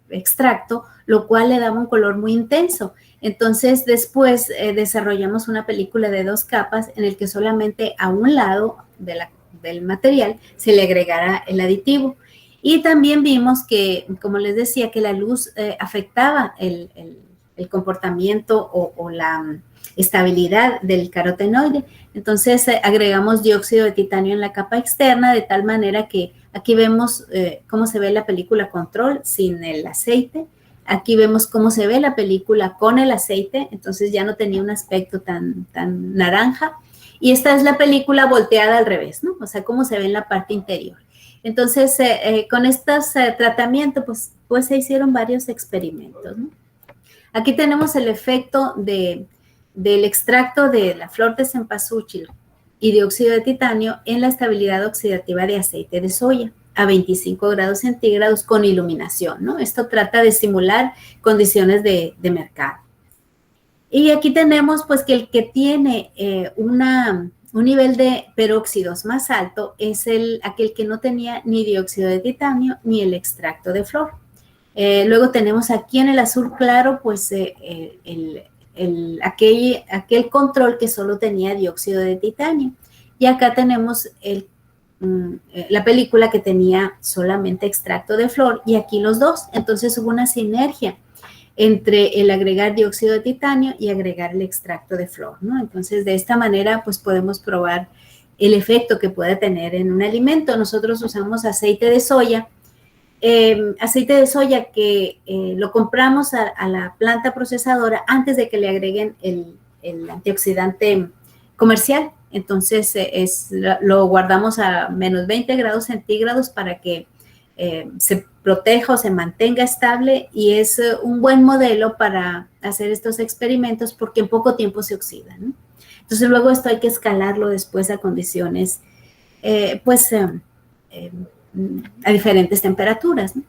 extracto, lo cual le daba un color muy intenso. Entonces, después desarrollamos una película de 2 capas en el que solamente a un lado del material se le agregara el aditivo. Y también vimos que, como les decía, que la luz afectaba el comportamiento o la estabilidad del carotenoide. Entonces agregamos dióxido de titanio en la capa externa, de tal manera que aquí vemos cómo se ve la película control sin el aceite. Aquí vemos cómo se ve la película con el aceite, entonces ya no tenía un aspecto tan naranja. Y esta es la película volteada al revés, ¿no? O sea, cómo se ve en la parte interior. Entonces, con estos tratamientos, pues se hicieron varios experimentos, ¿no? Aquí tenemos el efecto del extracto de la flor de cempasúchil y dióxido de titanio en la estabilidad oxidativa de aceite de soya a 25 grados centígrados con iluminación, ¿no? Esto trata de simular condiciones de mercado. Y aquí tenemos pues que el que tiene un nivel de peróxidos más alto es aquel que no tenía ni dióxido de titanio ni el extracto de flor. Luego tenemos aquí en el azul claro pues aquel control que solo tenía dióxido de titanio. Y acá tenemos la película que tenía solamente extracto de flor y aquí los dos. Entonces hubo una sinergia entre el agregar dióxido de titanio y agregar el extracto de flor, ¿no? Entonces de esta manera pues podemos probar el efecto que puede tener en un alimento. Nosotros usamos aceite de soya que lo compramos a la planta procesadora antes de que le agreguen el antioxidante comercial. Entonces lo guardamos a menos 20 grados centígrados para que se proteja o se mantenga estable y es un buen modelo para hacer estos experimentos porque en poco tiempo se oxida, ¿no? Entonces luego esto hay que escalarlo después a condiciones a diferentes temperaturas, ¿no?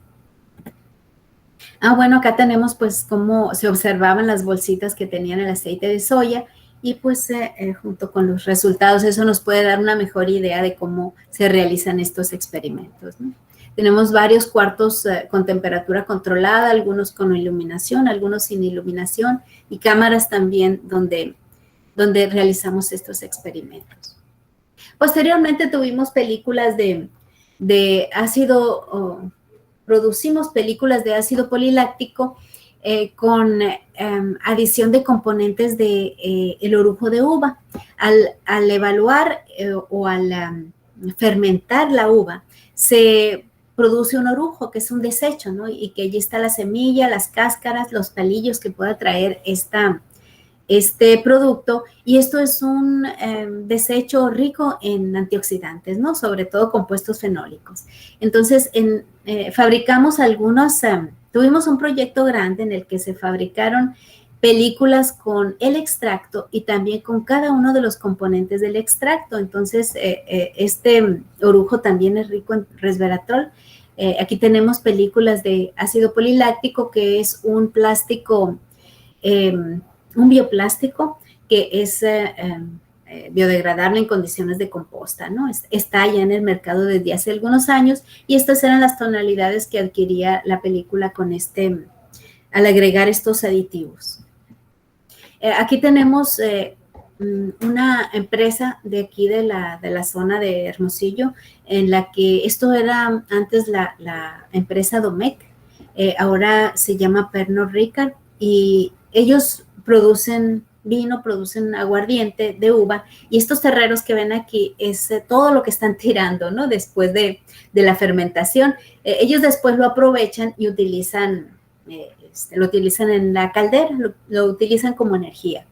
Bueno, acá tenemos pues cómo se observaban las bolsitas que tenían el aceite de soya y pues junto con los resultados eso nos puede dar una mejor idea de cómo se realizan estos experimentos, ¿no? Tenemos varios cuartos con temperatura controlada, algunos con iluminación, algunos sin iluminación y cámaras también donde realizamos estos experimentos. Posteriormente tuvimos películas de ácido, producimos películas de ácido poliláctico con adición de componentes de el orujo de uva. Al evaluar o al fermentar la uva, se produce un orujo, que es un desecho, ¿no? Y que allí está la semilla, las cáscaras, los palillos que pueda traer este producto, y esto es un desecho rico en antioxidantes, ¿no? Sobre todo compuestos fenólicos. Entonces, fabricamos tuvimos un proyecto grande en el que se fabricaron películas con el extracto y también con cada uno de los componentes del extracto. Entonces, este orujo también es rico en resveratrol. Aquí tenemos películas de ácido poliláctico, que es un plástico, un bioplástico que es biodegradable en condiciones de composta, ¿no? Está ya en el mercado desde hace algunos años y estas eran las tonalidades que adquiría la película con al agregar estos aditivos. Aquí tenemos una empresa de aquí de la zona de Hermosillo, en la que esto era antes la empresa Domecq, ahora se llama Pernod Ricard, y ellos producen vino, producen aguardiente de uva, y estos terreros que ven aquí es todo lo que están tirando, ¿no? Después de la fermentación. Ellos después lo aprovechan y utilizan, lo utilizan en la caldera, lo utilizan como energía.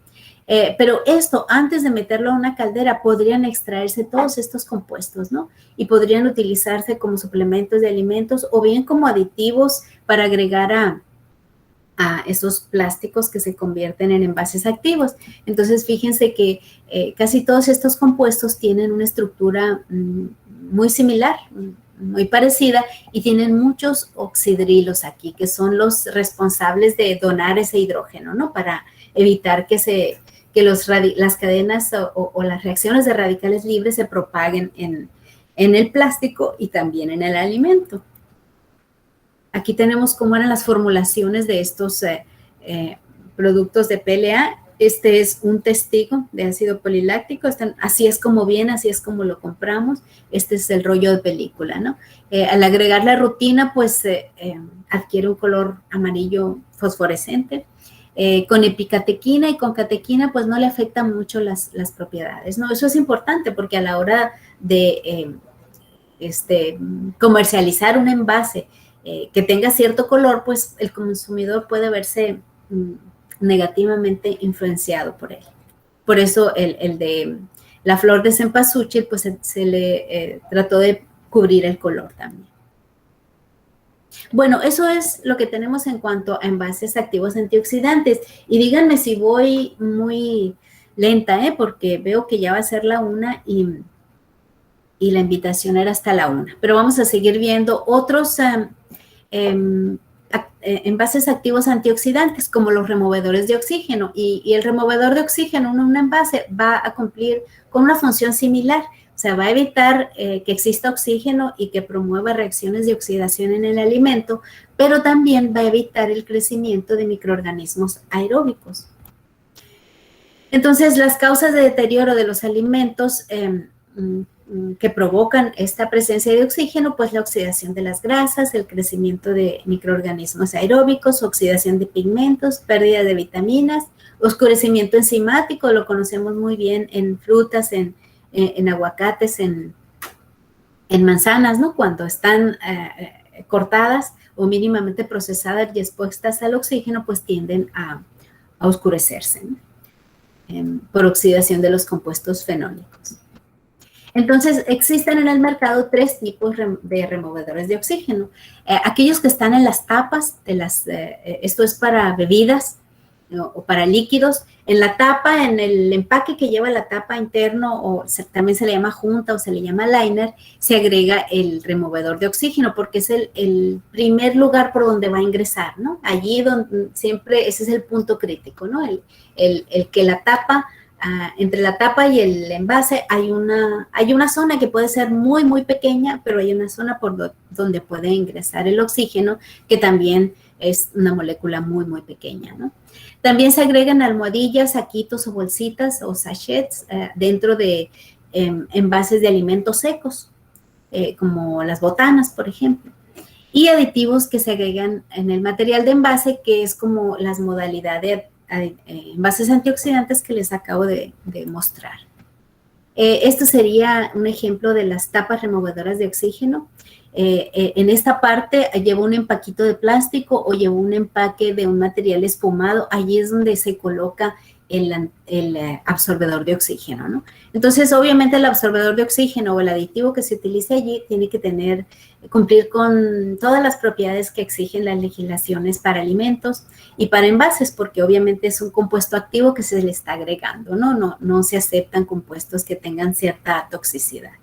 Pero esto, antes de meterlo a una caldera, podrían extraerse todos estos compuestos, ¿no? Y podrían utilizarse como suplementos de alimentos o bien como aditivos para agregar a esos plásticos que se convierten en envases activos. Entonces, fíjense que casi todos estos compuestos tienen una estructura muy similar, muy parecida, y tienen muchos oxidrilos aquí, que son los responsables de donar ese hidrógeno, ¿no? Para evitar que las cadenas o las reacciones de radicales libres se propaguen en el plástico y también en el alimento. Aquí tenemos cómo eran las formulaciones de estos productos de PLA. Este es un testigo de ácido poliláctico. Así es como viene, así es como lo compramos. Este es el rollo de película, ¿no? Al agregar la rutina, pues adquiere un color amarillo fosforescente. Con epicatequina y con catequina, pues no le afectan mucho las propiedades, ¿no? Eso es importante porque a la hora de comercializar un envase que tenga cierto color, pues el consumidor puede verse negativamente influenciado por él. Por eso el de la flor de cempasúchil, pues se le trató de cubrir el color también. Bueno, eso es lo que tenemos en cuanto a envases activos antioxidantes. Y díganme si voy muy lenta, porque veo que ya va a ser la 1 y la invitación era hasta la 1. Pero vamos a seguir viendo otros envases activos antioxidantes como los removedores de oxígeno, y el removedor de oxígeno en un envase va a cumplir con una función similar, o sea, va a evitar que exista oxígeno y que promueva reacciones de oxidación en el alimento, pero también va a evitar el crecimiento de microorganismos aeróbicos. Entonces, las causas de deterioro de los alimentos que provocan esta presencia de oxígeno, pues la oxidación de las grasas, el crecimiento de microorganismos aeróbicos, oxidación de pigmentos, pérdida de vitaminas, oscurecimiento enzimático, lo conocemos muy bien en frutas, en aguacates, en manzanas, ¿no? Cuando están cortadas o mínimamente procesadas y expuestas al oxígeno, pues tienden a oscurecerse, ¿no? Por oxidación de los compuestos fenólicos. Entonces, existen en el mercado 3 tipos de removedores de oxígeno. Aquellos que están en las tapas, esto es para bebidas o para líquidos. En la tapa, en el empaque que lleva la tapa interno, o también se le llama junta o se le llama liner, se agrega el removedor de oxígeno porque es el primer lugar por donde va a ingresar, ¿no? Allí donde siempre, ese es el punto crítico, ¿no? El que la tapa... entre la tapa y el envase hay una zona que puede ser muy, muy pequeña, pero hay una zona por donde puede ingresar el oxígeno, que también es una molécula muy, muy pequeña, ¿no? También se agregan almohadillas, saquitos o bolsitas o sachets dentro de envases de alimentos secos, como las botanas, por ejemplo. Y aditivos que se agregan en el material de envase, que es como las modalidades envases antioxidantes que les acabo de mostrar. Esto sería un ejemplo de las tapas removedoras de oxígeno. En esta parte llevo un empaquito de plástico o llevo un empaque de un material espumado. Allí es donde se coloca el absorbedor de oxígeno, ¿no? Entonces, obviamente, el absorbedor de oxígeno o el aditivo que se utilice allí tiene que cumplir con todas las propiedades que exigen las legislaciones para alimentos y para envases, porque obviamente es un compuesto activo que se le está agregando, ¿no? No se aceptan compuestos que tengan cierta toxicidad.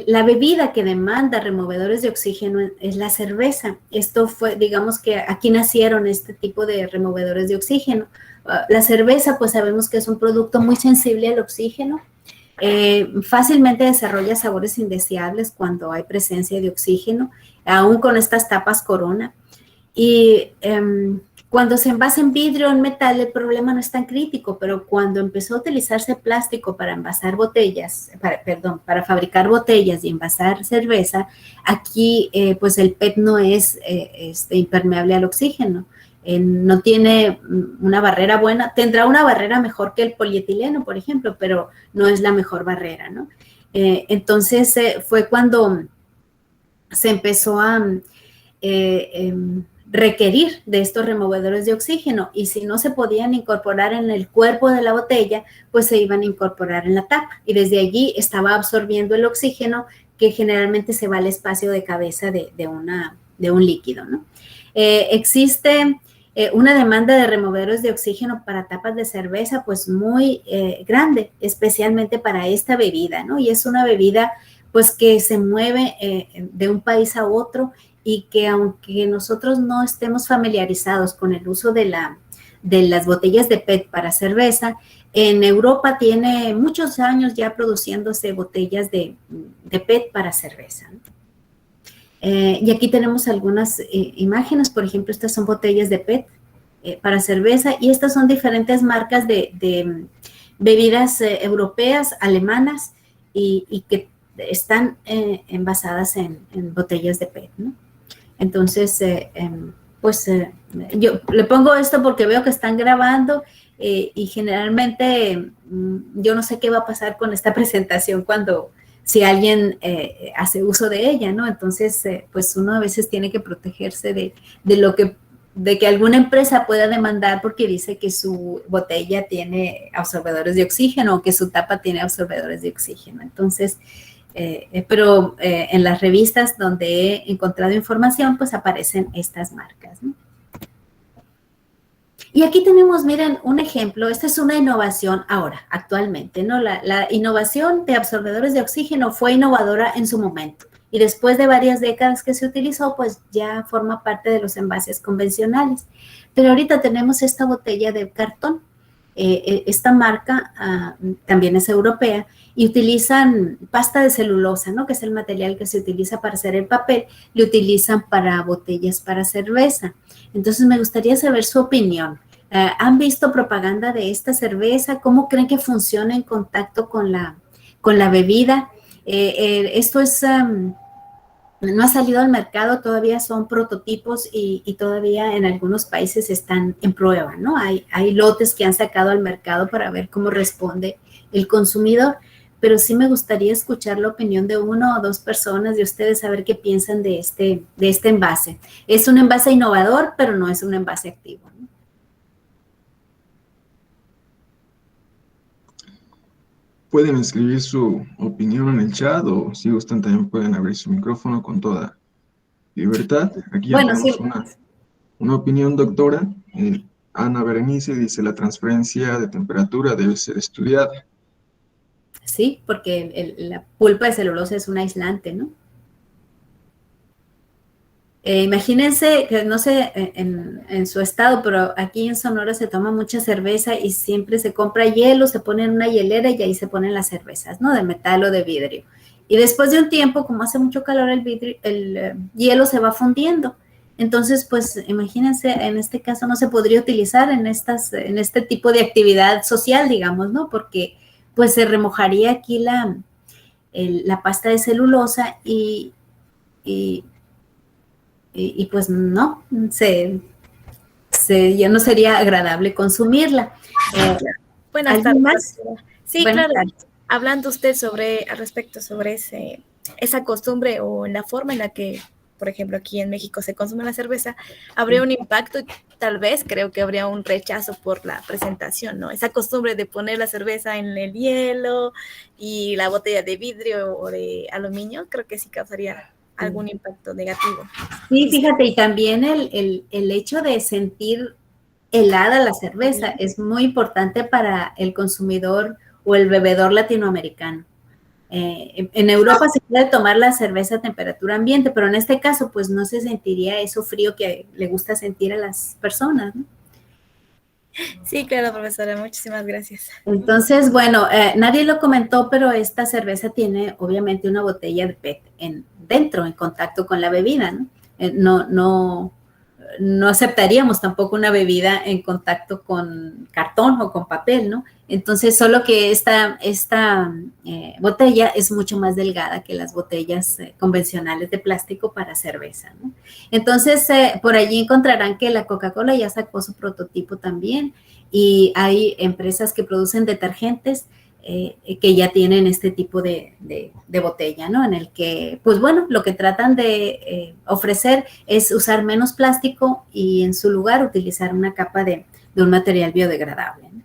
La bebida que demanda removedores de oxígeno es la cerveza. Esto fue, digamos que aquí nacieron este tipo de removedores de oxígeno. La cerveza, pues sabemos que es un producto muy sensible al oxígeno. Fácilmente desarrolla sabores indeseables cuando hay presencia de oxígeno, aún con estas tapas Corona. Y cuando se envasa en vidrio o en metal, el problema no es tan crítico, pero cuando empezó a utilizarse plástico para envasar botellas, para fabricar botellas y envasar cerveza, aquí pues el PET no es impermeable al oxígeno. No tiene una barrera buena, tendrá una barrera mejor que el polietileno, por ejemplo, pero no es la mejor barrera, ¿no? Entonces fue cuando se empezó a requerir de estos removedores de oxígeno, y si no se podían incorporar en el cuerpo de la botella, pues se iban a incorporar en la tapa, y desde allí estaba absorbiendo el oxígeno que generalmente se va al espacio de cabeza de un líquido, ¿no? Existe una demanda de removedores de oxígeno para tapas de cerveza pues muy grande, especialmente para esta bebida, ¿no? Y es una bebida pues que se mueve de un país a otro, y que aunque nosotros no estemos familiarizados con el uso de las botellas de PET para cerveza, en Europa tiene muchos años ya produciéndose botellas de PET para cerveza, ¿no? Y aquí tenemos algunas imágenes. Por ejemplo, estas son botellas de PET para cerveza, y estas son diferentes marcas de bebidas europeas, alemanas, y que están envasadas en botellas de PET, ¿no? Entonces, yo le pongo esto porque veo que están grabando, y generalmente yo no sé qué va a pasar con esta presentación si alguien hace uso de ella, ¿no? Entonces, pues uno a veces tiene que protegerse de que alguna empresa pueda demandar porque dice que su botella tiene absorbedores de oxígeno, o que su tapa tiene absorbedores de oxígeno. Entonces, pero en las revistas donde he encontrado información, pues aparecen estas marcas, ¿no? Y aquí tenemos, miren, un ejemplo. Esta es una innovación ahora, actualmente, ¿no? La innovación de absorbedores de oxígeno fue innovadora en su momento, y después de varias décadas que se utilizó, pues ya forma parte de los envases convencionales. Pero ahorita tenemos esta botella de cartón. Esta marca también es europea, y utilizan pasta de celulosa, ¿no? Que es el material que se utiliza para hacer el papel, lo utilizan para botellas para cerveza. Entonces, me gustaría saber su opinión. ¿Han visto propaganda de esta cerveza? ¿Cómo creen que funciona en contacto con la bebida? Esto no ha salido al mercado, todavía son prototipos, y todavía en algunos países están en prueba, ¿no? Hay lotes que han sacado al mercado para ver cómo responde el consumidor, pero sí me gustaría escuchar la opinión de una o dos personas de ustedes, saber qué piensan de este envase. Es un envase innovador, pero no es un envase activo, ¿no? Pueden escribir su opinión en el chat, o si gustan también pueden abrir su micrófono con toda libertad. Aquí ya Bueno, tenemos sí. una opinión, doctora. Ana Berenice dice: la transferencia de temperatura debe ser estudiada. Sí, porque la pulpa de celulosa es un aislante, ¿no? Imagínense que, no sé, en su estado, pero aquí en Sonora se toma mucha cerveza, y siempre se compra hielo, se pone en una hielera, y ahí se ponen las cervezas, ¿no? De metal o de vidrio. Y después de un tiempo, como hace mucho calor, el hielo se va fundiendo. Entonces, pues, imagínense, en este caso no se podría utilizar en este tipo de actividad social, digamos, ¿no? Porque, pues, se remojaría aquí la pasta de celulosa, y pues no, ya no sería agradable consumirla. Buenas tardes. Más? Sí, Buenas claro. tardes. Hablando usted al respecto sobre esa costumbre, o la forma en la que, por ejemplo, aquí en México se consume la cerveza, habría un impacto, y tal vez creo que habría un rechazo por la presentación, ¿no? Esa costumbre de poner la cerveza en el hielo y la botella de vidrio o de aluminio, creo que sí causaría algún impacto negativo. Sí, fíjate, y también el hecho de sentir helada la cerveza es muy importante para el consumidor o el bebedor latinoamericano. En Europa se puede tomar la cerveza a temperatura ambiente, pero en este caso, pues no se sentiría eso frío que le gusta sentir a las personas, ¿no? Sí, claro, profesora, muchísimas gracias. Entonces, bueno, nadie lo comentó, pero esta cerveza tiene obviamente una botella de PET dentro, en contacto con la bebida, ¿no? No aceptaríamos tampoco una bebida en contacto con cartón o con papel, ¿no? Entonces, solo que esta botella es mucho más delgada que las botellas convencionales de plástico para cerveza, ¿no? Entonces, por allí encontrarán que la Coca-Cola ya sacó su prototipo también, y hay empresas que producen detergentes que ya tienen este tipo de botella, ¿no? En el que, pues bueno, lo que tratan de ofrecer es usar menos plástico y en su lugar utilizar una capa de un material biodegradable, ¿no?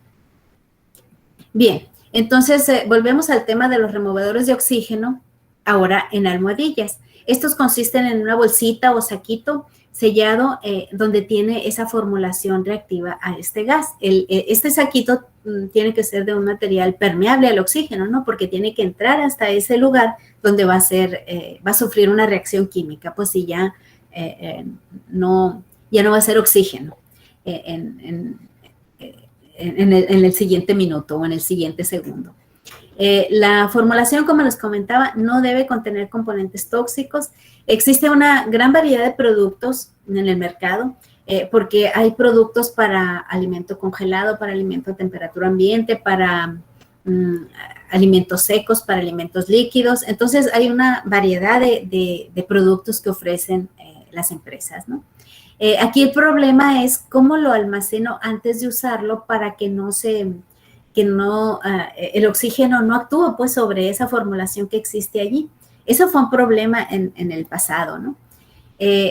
Bien, entonces volvemos al tema de los removedores de oxígeno, ahora en almohadillas. Estos consisten en una bolsita o saquito sellado donde tiene esa formulación reactiva a este gas. Este saquito tiene que ser de un material permeable al oxígeno, ¿no? Porque tiene que entrar hasta ese lugar donde va a sufrir una reacción química, pues si ya no va a ser oxígeno en el siguiente minuto o en el siguiente segundo. La formulación, como les comentaba, no debe contener componentes tóxicos. Existe una gran variedad de productos en el mercado, porque hay productos para alimento congelado, para alimento a temperatura ambiente, para alimentos secos, para alimentos líquidos. Entonces, hay una variedad de productos que ofrecen las empresas, ¿no? Aquí el problema es cómo lo almaceno antes de usarlo para que el oxígeno no actúe pues sobre esa formulación que existe allí. Eso fue un problema en el pasado, ¿no?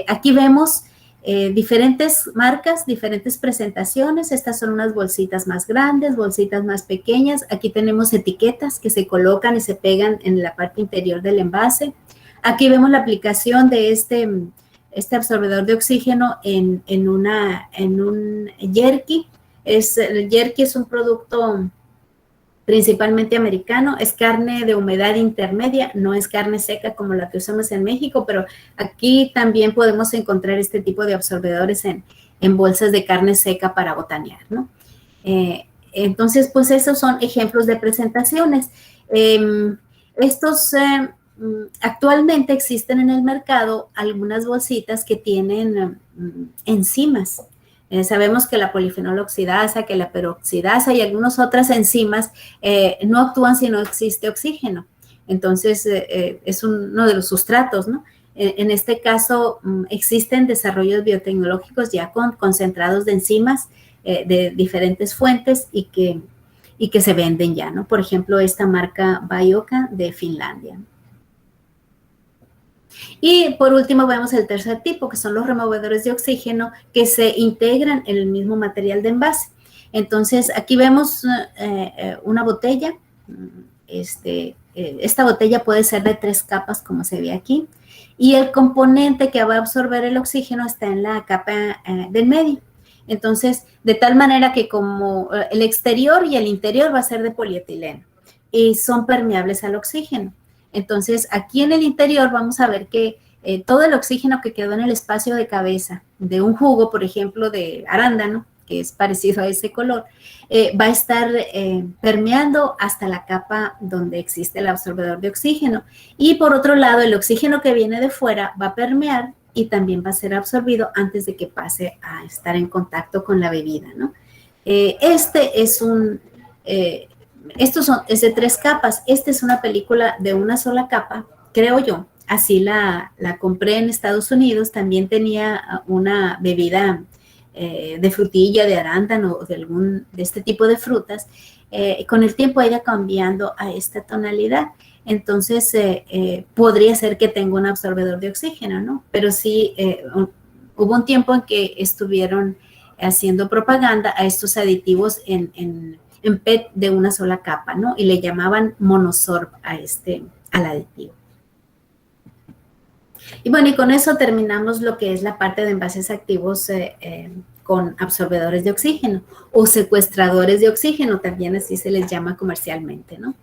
Aquí vemos diferentes marcas, diferentes presentaciones. Estas son unas bolsitas más grandes, bolsitas más pequeñas. Aquí tenemos etiquetas que se colocan y se pegan en la parte interior del envase. Aquí vemos la aplicación de este absorbedor de oxígeno en un jerky. El jerky es un producto principalmente americano, es carne de humedad intermedia, no es carne seca como la que usamos en México, pero aquí también podemos encontrar este tipo de absorbedores en bolsas de carne seca para botanear, ¿no? Entonces, pues esos son ejemplos de presentaciones. Actualmente existen en el mercado algunas bolsitas que tienen enzimas. Sabemos que la polifenol oxidasa, que la peroxidasa y algunas otras enzimas no actúan si no existe oxígeno. Entonces, es uno de los sustratos, ¿no? En este caso, existen desarrollos biotecnológicos ya con concentrados de enzimas de diferentes fuentes y que se venden ya, ¿no? Por ejemplo, esta marca Bioca de Finlandia. Y por último vemos el tercer tipo, que son los removedores de oxígeno que se integran en el mismo material de envase. Entonces, aquí vemos una botella. Esta botella puede ser de 3 capas, como se ve aquí. Y el componente que va a absorber el oxígeno está en la capa del medio. Entonces, de tal manera que como el exterior y el interior va a ser de polietileno y son permeables al oxígeno. Entonces, aquí en el interior vamos a ver que todo el oxígeno que quedó en el espacio de cabeza de un jugo, por ejemplo, de arándano, que es parecido a ese color, va a estar permeando hasta la capa donde existe el absorbedor de oxígeno. Y por otro lado, el oxígeno que viene de fuera va a permear y también va a ser absorbido antes de que pase a estar en contacto con la bebida, ¿no? Es de 3 capas. Esta es una película de una sola capa, creo yo. Así la compré en Estados Unidos. También tenía una bebida de frutilla, de arándano, de este tipo de frutas. Con el tiempo ha ido cambiando a esta tonalidad. Entonces, podría ser que tenga un absorbedor de oxígeno, ¿no? Pero sí, hubo un tiempo en que estuvieron haciendo propaganda a estos aditivos en PET de una sola capa, ¿no? Y le llamaban monosorb al aditivo. Y bueno, y con eso terminamos lo que es la parte de envases activos con absorbedores de oxígeno o secuestradores de oxígeno, también así se les llama comercialmente, ¿no?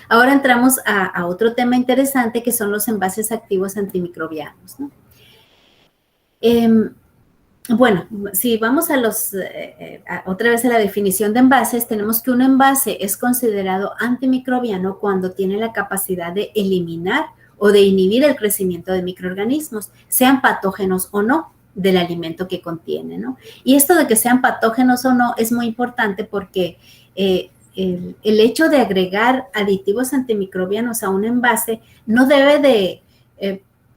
Ahora entramos a otro tema interesante que son los envases activos antimicrobianos, ¿no? Bueno, si vamos a otra vez a la definición de envases, tenemos que un envase es considerado antimicrobiano cuando tiene la capacidad de eliminar o de inhibir el crecimiento de microorganismos, sean patógenos o no, del alimento que contiene, ¿no? Y esto de que sean patógenos o no es muy importante porque el hecho de agregar aditivos antimicrobianos a un envase no debe de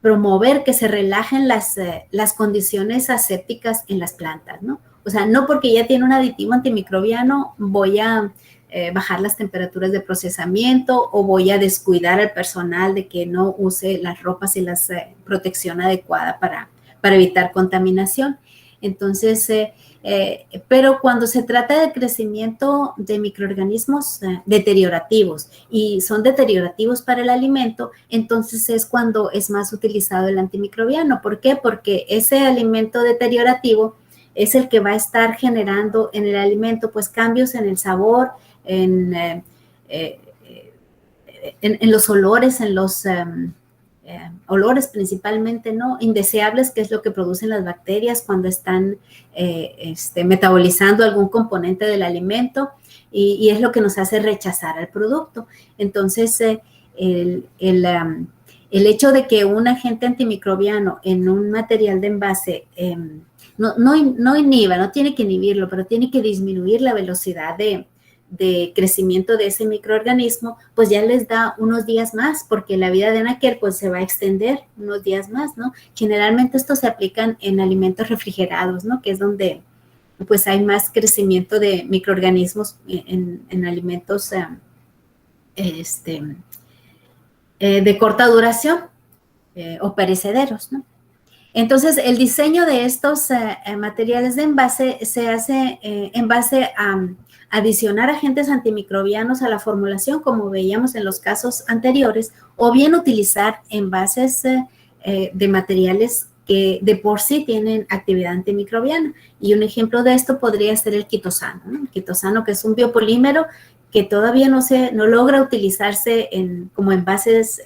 promover que se relajen las condiciones asépticas en las plantas, ¿no? O sea, no porque ya tiene un aditivo antimicrobiano voy a bajar las temperaturas de procesamiento, o voy a descuidar al personal de que no use las ropas y la protección adecuada para evitar contaminación. Entonces, pero cuando se trata de crecimiento de microorganismos deteriorativos y son deteriorativos para el alimento, entonces es cuando es más utilizado el antimicrobiano. ¿Por qué? Porque ese alimento deteriorativo es el que va a estar generando en el alimento pues cambios en el sabor, en los olores, en los olores principalmente, ¿no? Indeseables, que es lo que producen las bacterias cuando están metabolizando algún componente del alimento, y es lo que nos hace rechazar al producto. Entonces, el hecho de que un agente antimicrobiano en un material de envase no inhiba, no tiene que inhibirlo, pero tiene que disminuir la velocidad de crecimiento de ese microorganismo, pues ya les da unos días más, porque la vida de anaquel pues se va a extender unos días más, ¿no? Generalmente estos se aplican en alimentos refrigerados, ¿no? Que es donde pues hay más crecimiento de microorganismos en alimentos de corta duración o perecederos, ¿no? Entonces, el diseño de estos materiales de envase se hace en base a adicionar agentes antimicrobianos a la formulación, como veíamos en los casos anteriores, o bien utilizar envases de materiales que de por sí tienen actividad antimicrobiana. Y un ejemplo de esto podría ser el quitosano, ¿no? El quitosano, que es un biopolímero que todavía no logra utilizarse como envases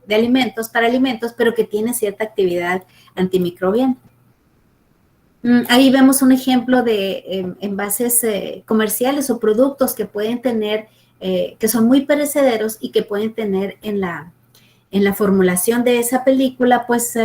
de alimentos, para alimentos, pero que tiene cierta actividad antimicrobiana. Ahí vemos un ejemplo de envases comerciales o productos que pueden tener, que son muy perecederos y que pueden tener en la formulación de esa película, pues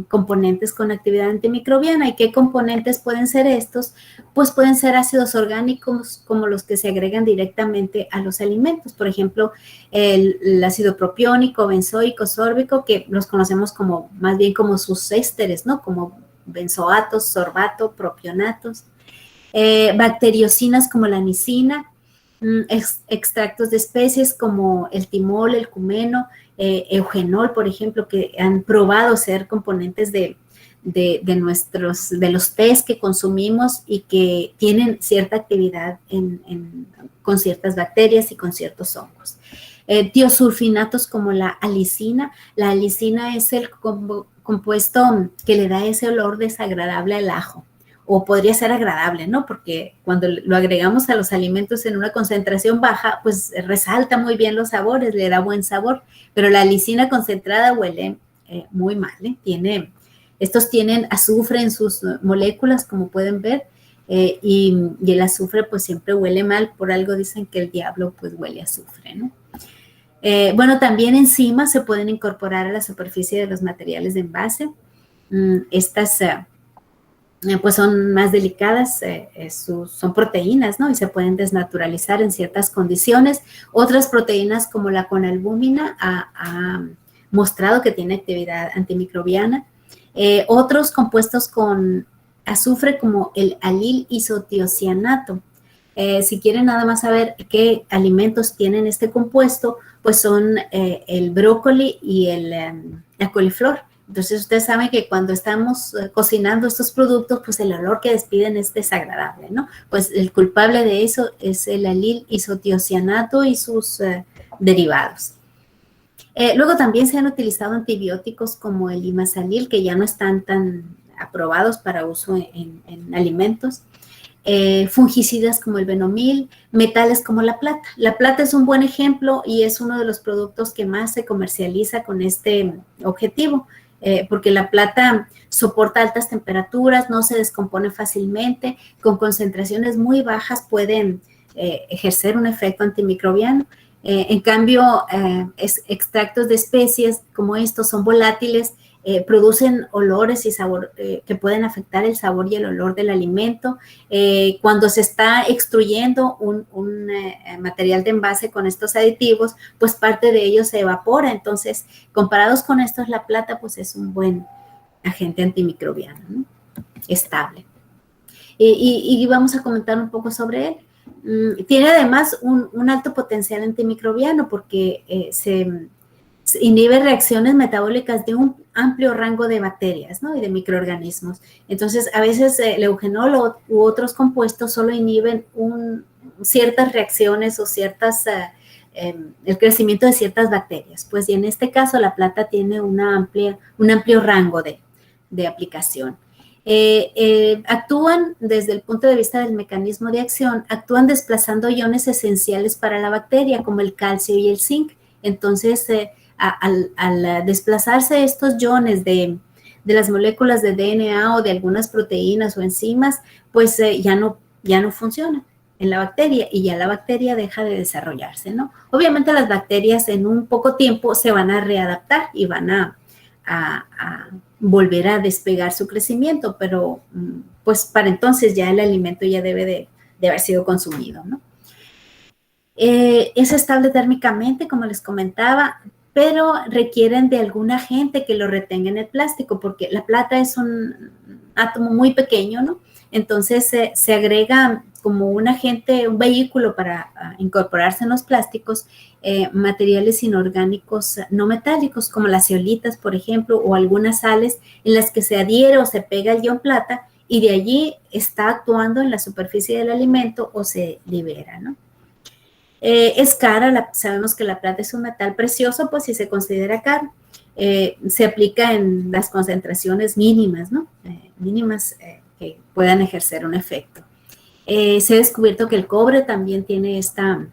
componentes con actividad antimicrobiana. ¿Y qué componentes pueden ser estos? Pues pueden ser ácidos orgánicos como los que se agregan directamente a los alimentos. Por ejemplo, el ácido propiónico, benzoico, sórbico, que los conocemos como más bien como sus ésteres, ¿no? Como benzoatos, sorbato, propionatos. Bacteriocinas como la nicina, extractos de especies como el timol, el cumeno, eugenol, por ejemplo, que han probado ser componentes de los tés que consumimos y que tienen cierta actividad con ciertas bacterias y con ciertos hongos. Tiosulfinatos como la alicina. La alicina es el compuesto que le da ese olor desagradable al ajo. O podría ser agradable, ¿no? Porque cuando lo agregamos a los alimentos en una concentración baja, pues resalta muy bien los sabores, le da buen sabor, pero la alicina concentrada huele muy mal, ¿eh? Estos tienen azufre en sus moléculas, como pueden ver, y el azufre pues siempre huele mal, por algo dicen que el diablo pues huele a azufre, ¿no? Bueno, también enzimas se pueden incorporar a la superficie de los materiales de envase. Estas pues son más delicadas, son proteínas, ¿no? Y se pueden desnaturalizar en ciertas condiciones. Otras proteínas como la conalbúmina ha mostrado que tiene actividad antimicrobiana. Otros compuestos con azufre como el alil isotiocianato. Si quieren nada más saber qué alimentos tienen este compuesto, pues son el brócoli y la coliflor. Entonces, ustedes saben que cuando estamos cocinando estos productos, pues el olor que despiden es desagradable, ¿no? Pues el culpable de eso es el alil isotiocianato y sus derivados. Luego también se han utilizado antibióticos como el imasalil, que ya no están tan aprobados para uso en alimentos. Fungicidas como el benomil, metales como la plata. La plata es un buen ejemplo y es uno de los productos que más se comercializa con este objetivo. Porque la plata soporta altas temperaturas, no se descompone fácilmente, con concentraciones muy bajas pueden ejercer un efecto antimicrobiano. En cambio, extractos de especies como estos son volátiles, producen olores y sabor que pueden afectar el sabor y el olor del alimento. Cuando se está extruyendo un material de envase con estos aditivos, pues parte de ellos se evapora. Entonces, comparados con estos, la plata pues es un buen agente antimicrobiano, ¿no? Estable. Y vamos a comentar un poco sobre él. Tiene además un alto potencial antimicrobiano porque se inhibe reacciones metabólicas de un amplio rango de bacterias, ¿no? Y de microorganismos. Entonces, a veces el eugenol u otros compuestos solo inhiben ciertas reacciones o el crecimiento de ciertas bacterias. Pues y en este caso la plata tiene un amplio rango de aplicación. Actúan desde el punto de vista del mecanismo de acción, actúan desplazando iones esenciales para la bacteria como el calcio y el zinc. Entonces, al desplazarse estos iones de las moléculas de DNA o de algunas proteínas o enzimas, pues ya no funcionan en la bacteria y ya la bacteria deja de desarrollarse, ¿no? Obviamente las bacterias en un poco tiempo se van a readaptar y van a volver a despegar su crecimiento, pero pues para entonces ya el alimento ya debe de haber sido consumido, ¿no? Es estable térmicamente, como les comentaba, pero requieren de algún agente que lo retenga en el plástico, porque la plata es un átomo muy pequeño, ¿no? Entonces se agrega como un agente, un vehículo para incorporarse en los plásticos, materiales inorgánicos no metálicos, como las zeolitas, por ejemplo, o algunas sales en las que se adhiere o se pega el ion plata y de allí está actuando en la superficie del alimento o se libera, ¿no? Es cara, sabemos que la plata es un metal precioso, pues si se considera caro, se aplica en las concentraciones mínimas, ¿no? Mínimas que puedan ejercer un efecto. Se ha descubierto que el cobre también tiene esta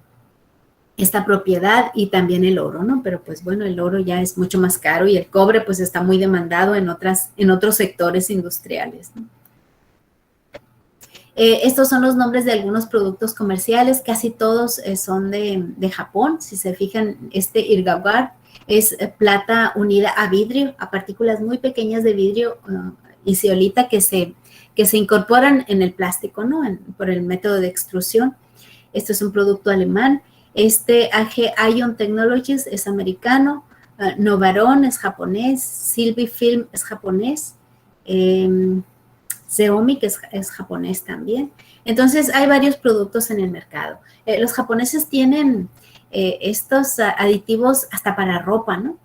propiedad y también el oro, ¿no? Pero pues bueno, el oro ya es mucho más caro y el cobre pues está muy demandado en otros sectores industriales, ¿no? Estos son los nombres de algunos productos comerciales, casi todos son de Japón. Si se fijan, Irgagar es plata unida a vidrio, a partículas muy pequeñas de vidrio y zeolita que se incorporan en el plástico, ¿no? Por el método de extrusión. Esto es un producto alemán. AG Ion Technologies es americano. Novaron es japonés. Silvifilm es japonés. Zeomi, que es japonés también. Entonces, hay varios productos en el mercado. Los japoneses tienen estos aditivos hasta para ropa, ¿no?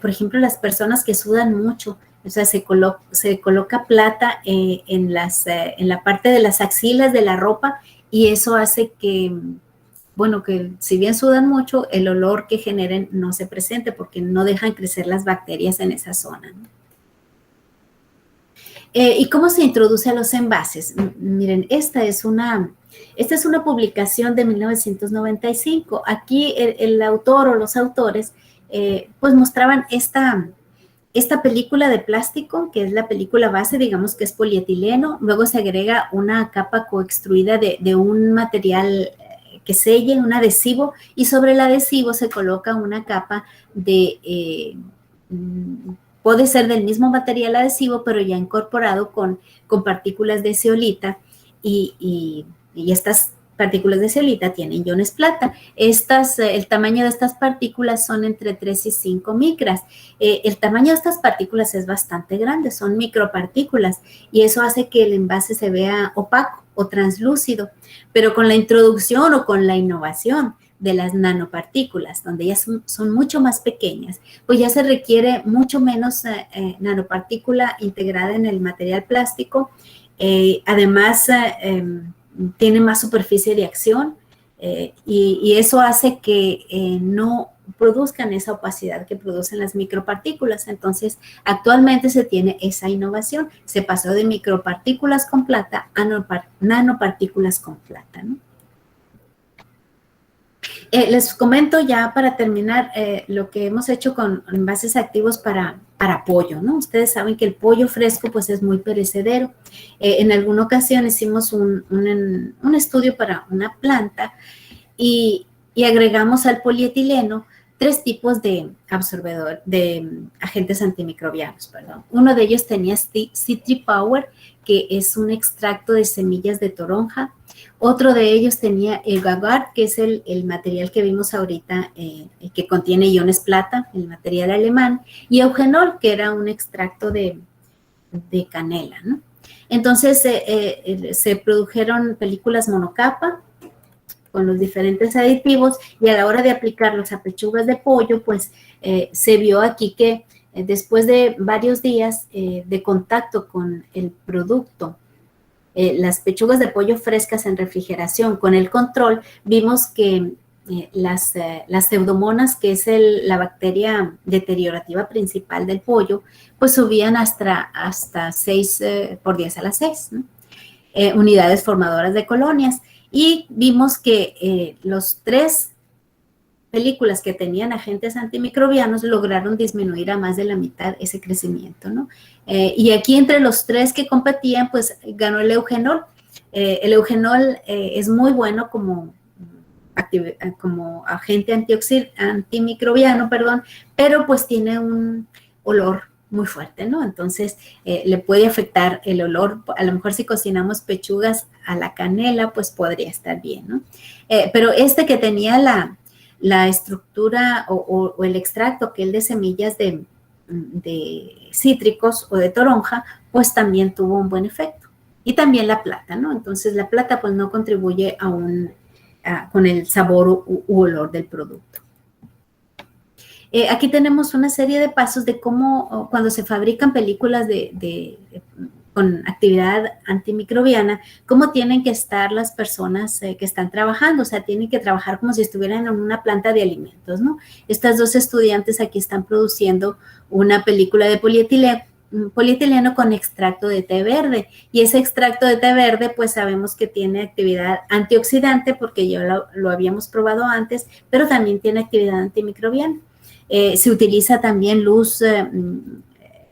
Por ejemplo, las personas que sudan mucho, o sea, se coloca plata en la parte de las axilas de la ropa y eso hace que, bueno, que si bien sudan mucho, el olor que generen no se presente porque no dejan crecer las bacterias en esa zona, ¿no? ¿Y cómo se introduce a los envases? Miren, esta es una publicación de 1995. Aquí el autor o los autores pues mostraban esta película de plástico, que es la película base, digamos que es polietileno, luego se agrega una capa coextruida de un material que selle, un adhesivo, y sobre el adhesivo se coloca una capa puede ser del mismo material adhesivo, pero ya incorporado con partículas de zeolita y estas partículas de zeolita tienen iones plata. El tamaño de estas partículas son entre 3 y 5 micras. El tamaño de estas partículas es bastante grande, son micropartículas y eso hace que el envase se vea opaco o translúcido, pero con la introducción o con la innovación de las nanopartículas, donde ya son mucho más pequeñas, pues ya se requiere mucho menos nanopartícula integrada en el material plástico. Además, tiene más superficie de acción y eso hace que no produzcan esa opacidad que producen las micropartículas. Entonces, actualmente se tiene esa innovación. Se pasó de micropartículas con plata a nanopartículas con plata, ¿no? Les comento ya para terminar lo que hemos hecho con envases activos para pollo, ¿no? Ustedes saben que el pollo fresco pues es muy perecedero. En alguna ocasión hicimos un estudio para una planta y agregamos al polietileno 3 tipos de agentes antimicrobianos, perdón. Uno de ellos tenía Citri Power, que es un extracto de semillas de toronja. Otro de ellos tenía el Gagard, que es el material que vimos ahorita, que contiene iones plata, el material alemán, y eugenol, que era un extracto de canela, ¿no? Entonces, se produjeron películas monocapa con los diferentes aditivos, y a la hora de aplicarlos a pechugas de pollo, pues se vio aquí que después de varios días de contacto con el producto, las pechugas de pollo frescas en refrigeración con el control, vimos que las pseudomonas, que es la bacteria deteriorativa principal del pollo, pues subían hasta 6 por 10 a la 6, ¿no? Unidades formadoras de colonias. Y vimos que los 3 películas que tenían agentes antimicrobianos lograron disminuir a más de la mitad ese crecimiento, ¿no? Y aquí entre los 3 que competían, pues ganó el eugenol. El eugenol es muy bueno como agente antimicrobiano, perdón, pero pues tiene un olor muy fuerte, ¿no? Entonces, le puede afectar el olor. A lo mejor si cocinamos pechugas a la canela, pues podría estar bien, ¿no? Pero este que tenía la estructura o el extracto, que es de semillas de cítricos o de toronja, pues también tuvo un buen efecto. Y también la plata, ¿no? Entonces, la plata pues no contribuye con el sabor u olor del producto. Aquí tenemos una serie de pasos de cómo cuando se fabrican películas con actividad antimicrobiana, cómo tienen que estar las personas que están trabajando. O sea, tienen que trabajar como si estuvieran en una planta de alimentos, ¿no? Estas 2 estudiantes aquí están produciendo una película de polietileno con extracto de té verde, y ese extracto de té verde pues sabemos que tiene actividad antioxidante porque ya lo habíamos probado antes, pero también tiene actividad antimicrobiana. Se utiliza también luz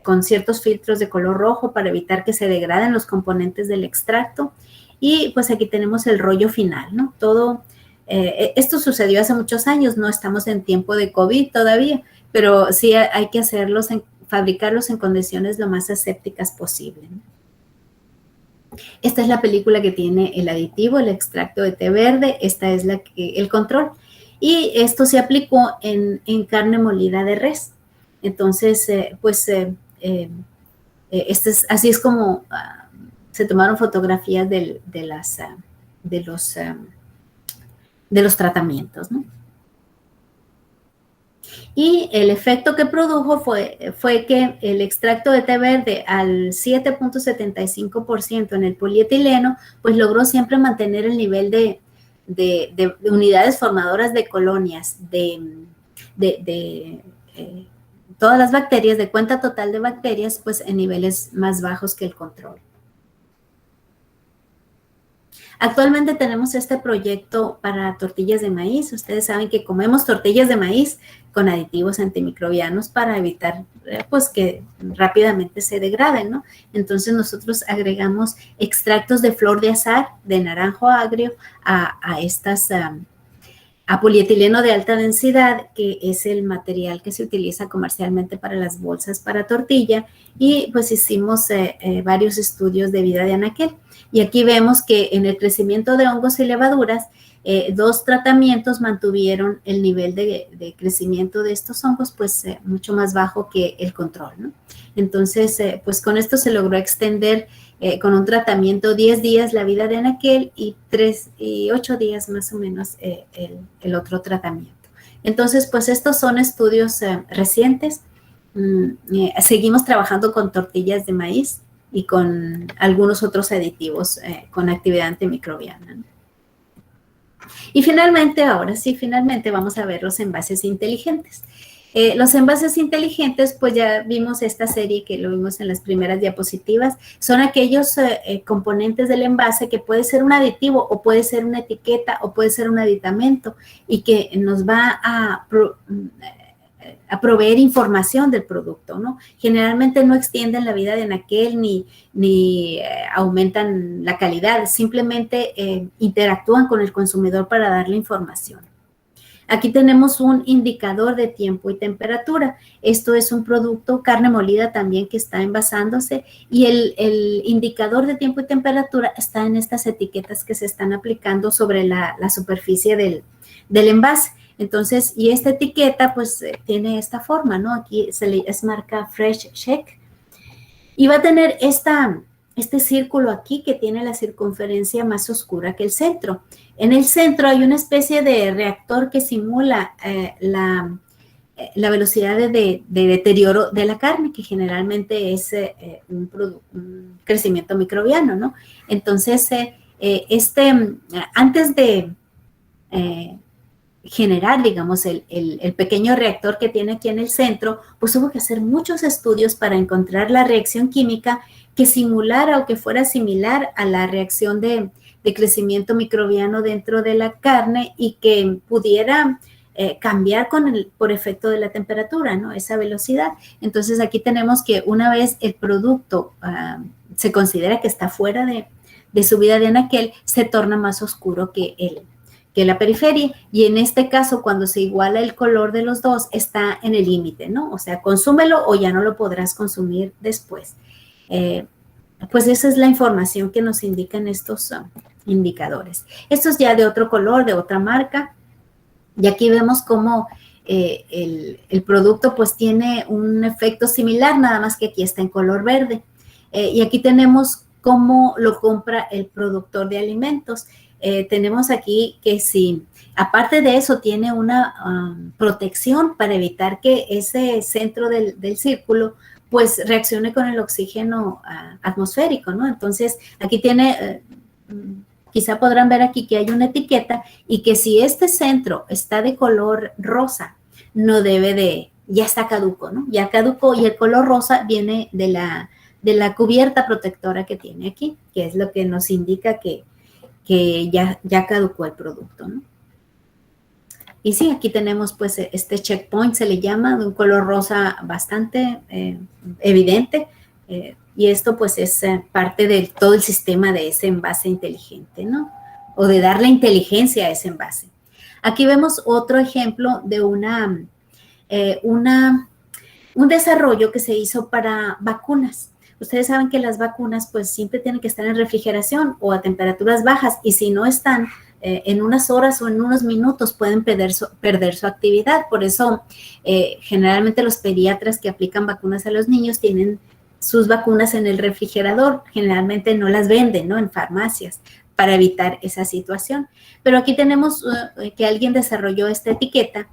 con ciertos filtros de color rojo para evitar que se degraden los componentes del extracto, y pues aquí tenemos el rollo final, ¿no? Todo esto sucedió hace muchos años, no estamos en tiempo de COVID todavía, pero sí hay que fabricarlos en condiciones lo más asépticas posible, ¿no? Esta es la película que tiene el aditivo, el extracto de té verde. Esta es el control. Y esto se aplicó en carne molida de res. Entonces, así es como se tomaron fotografías de los tratamientos, ¿no? Y el efecto que produjo fue que el extracto de té verde al 7.75% en el polietileno, pues logró siempre mantener el nivel de unidades formadoras de colonias de todas las bacterias, de cuenta total de bacterias, pues en niveles más bajos que el control. Actualmente tenemos este proyecto para tortillas de maíz. Ustedes saben que comemos tortillas de maíz con aditivos antimicrobianos para evitar pues que rápidamente se degraden, ¿no? Entonces nosotros agregamos extractos de flor de azahar, de naranjo agrio, a polietileno de alta densidad, que es el material que se utiliza comercialmente para las bolsas para tortilla, y pues hicimos varios estudios de vida de anaquel. Y aquí vemos que en el crecimiento de hongos y levaduras, 2 tratamientos mantuvieron el nivel de crecimiento de estos hongos pues mucho más bajo que el control, ¿no? Entonces, pues con esto se logró extender con un tratamiento 10 días la vida de anaquel y 8 días más o menos el otro tratamiento. Entonces, pues estos son estudios recientes. Seguimos trabajando con tortillas de maíz y con algunos otros aditivos con actividad antimicrobiana, ¿no? Y finalmente, ahora sí, vamos a ver los envases inteligentes. Los envases inteligentes, pues ya vimos esta serie que lo vimos en las primeras diapositivas, son aquellos componentes del envase que puede ser un aditivo o puede ser una etiqueta o puede ser un aditamento y que nos va a proveer información del producto, ¿no? Generalmente no extienden la vida de anaquel ni aumentan la calidad, simplemente interactúan con el consumidor para darle información. Aquí tenemos un indicador de tiempo y temperatura. Esto es un producto, carne molida también, que está envasándose, y el indicador de tiempo y temperatura está en estas etiquetas que se están aplicando sobre la superficie del envase. Entonces, y esta etiqueta pues tiene esta forma, ¿no? Aquí es marca Fresh Check, y va a tener esta este círculo aquí que tiene la circunferencia más oscura que el centro. En el centro hay una especie de reactor que simula la velocidad de deterioro de la carne, que generalmente es un crecimiento microbiano, ¿no? Entonces, antes de generar, digamos, el pequeño reactor que tiene aquí en el centro, pues hubo que hacer muchos estudios para encontrar la reacción química que simulara o que fuera similar a la reacción de crecimiento microbiano dentro de la carne y que pudiera cambiar por efecto de la temperatura, ¿no? Esa velocidad. Entonces aquí tenemos que una vez el producto se considera que está fuera de su vida de anaquel, se torna más oscuro que la periferia, y en este caso cuando se iguala el color de los dos está en el límite, ¿no? O sea, consúmelo o ya no lo podrás consumir después. Pues esa es la información que nos indican estos indicadores. Esto es ya de otro color, de otra marca, y aquí vemos cómo el producto pues tiene un efecto similar, nada más que aquí está en color verde. Y aquí tenemos cómo lo compra el productor de alimentos. Tenemos aquí que si, aparte de eso, tiene una protección para evitar que ese centro del círculo pues reaccione con el oxígeno atmosférico, ¿no? Entonces, aquí tiene, quizá podrán ver aquí que hay una etiqueta y que si este centro está de color rosa, no debe de, ya está caduco, ¿no? Ya caducó, y el color rosa viene de la cubierta protectora que tiene aquí, que es lo que nos indica que ya caducó el producto, ¿no? Y sí, aquí tenemos pues este checkpoint, se le llama, de un color rosa bastante evidente, y esto pues es parte de todo el sistema de ese envase inteligente, ¿no? O de darle inteligencia a ese envase. Aquí vemos otro ejemplo de un desarrollo que se hizo para vacunas. Ustedes saben que las vacunas pues siempre tienen que estar en refrigeración o a temperaturas bajas, y si no están en unas horas o en unos minutos pueden perder su actividad. Por eso generalmente los pediatras que aplican vacunas a los niños tienen sus vacunas en el refrigerador. Generalmente no las venden, ¿no?, en farmacias, para evitar esa situación. Pero aquí tenemos que alguien desarrolló esta etiqueta.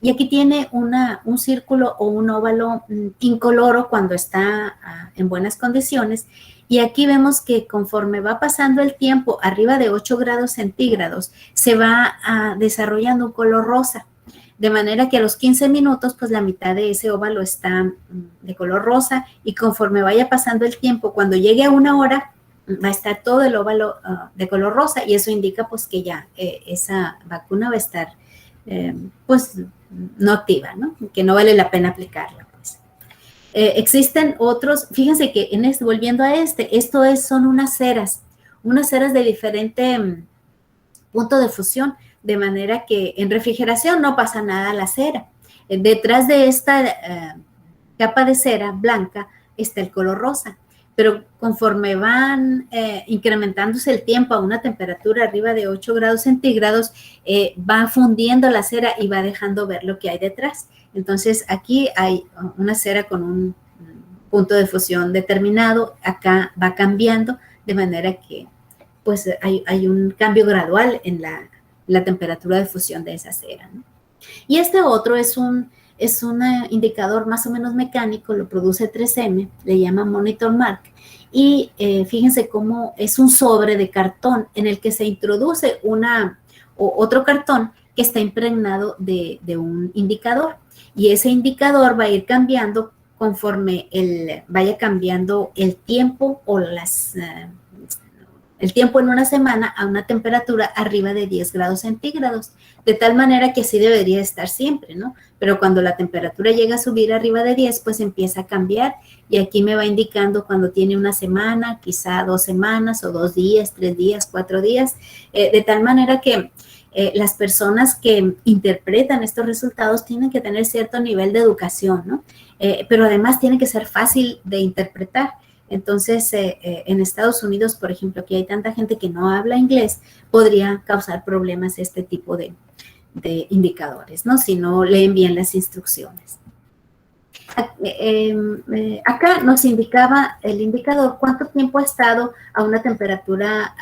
Y aquí tiene un círculo o un óvalo incoloro cuando está en buenas condiciones. Y aquí vemos que conforme va pasando el tiempo, arriba de 8 grados centígrados, se va desarrollando un color rosa. De manera que a los 15 minutos, pues la mitad de ese óvalo está de color rosa, y conforme vaya pasando el tiempo, cuando llegue a 1 hora, va a estar todo el óvalo de color rosa, y eso indica pues que ya esa vacuna va a estar pues no activa, ¿no? Que no vale la pena aplicarla, pues. Existen otros, fíjense que volviendo a son unas ceras de diferente punto de fusión, de manera que en refrigeración no pasa nada a la cera. Detrás de esta capa de cera blanca está el color rosa, pero conforme van incrementándose el tiempo a una temperatura arriba de 8 grados centígrados, va fundiendo la cera y va dejando ver lo que hay detrás. Entonces, aquí hay una cera con un punto de fusión determinado, acá va cambiando, de manera que pues hay un cambio gradual en la temperatura de fusión de esa cera, ¿no? Y este otro es un indicador más o menos mecánico, lo produce 3M, le llama Monitor Mark, y fíjense cómo es un sobre de cartón en el que se introduce otro cartón que está impregnado de un indicador, y ese indicador va a ir cambiando conforme vaya cambiando el tiempo o el tiempo en una semana a una temperatura arriba de 10 grados centígrados, de tal manera que así debería estar siempre, ¿no? Pero cuando la temperatura llega a subir arriba de 10, pues empieza a cambiar, y aquí me va indicando cuando tiene una semana, quizá 2 semanas, o 2 días, 3 días, 4 días, de tal manera que las personas que interpretan estos resultados tienen que tener cierto nivel de educación, ¿no? Pero además tiene que ser fácil de interpretar. Entonces, en Estados Unidos, por ejemplo, aquí hay tanta gente que no habla inglés, podría causar problemas este tipo de indicadores, ¿no? Si no leen bien las instrucciones. Acá nos indicaba el indicador cuánto tiempo ha estado a una temperatura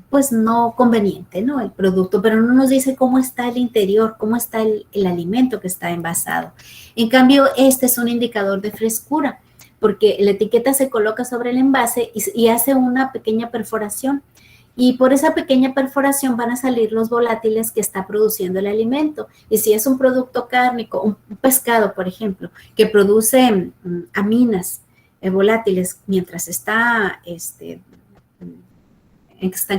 pues no conveniente, ¿no? El producto, pero no nos dice cómo está el interior, cómo está el alimento que está envasado. En cambio, este es un indicador de frescura, porque la etiqueta se coloca sobre el envase y hace una pequeña perforación. Y por esa pequeña perforación van a salir los volátiles que está produciendo el alimento. Y si es un producto cárnico, un pescado, por ejemplo, que produce aminas volátiles mientras están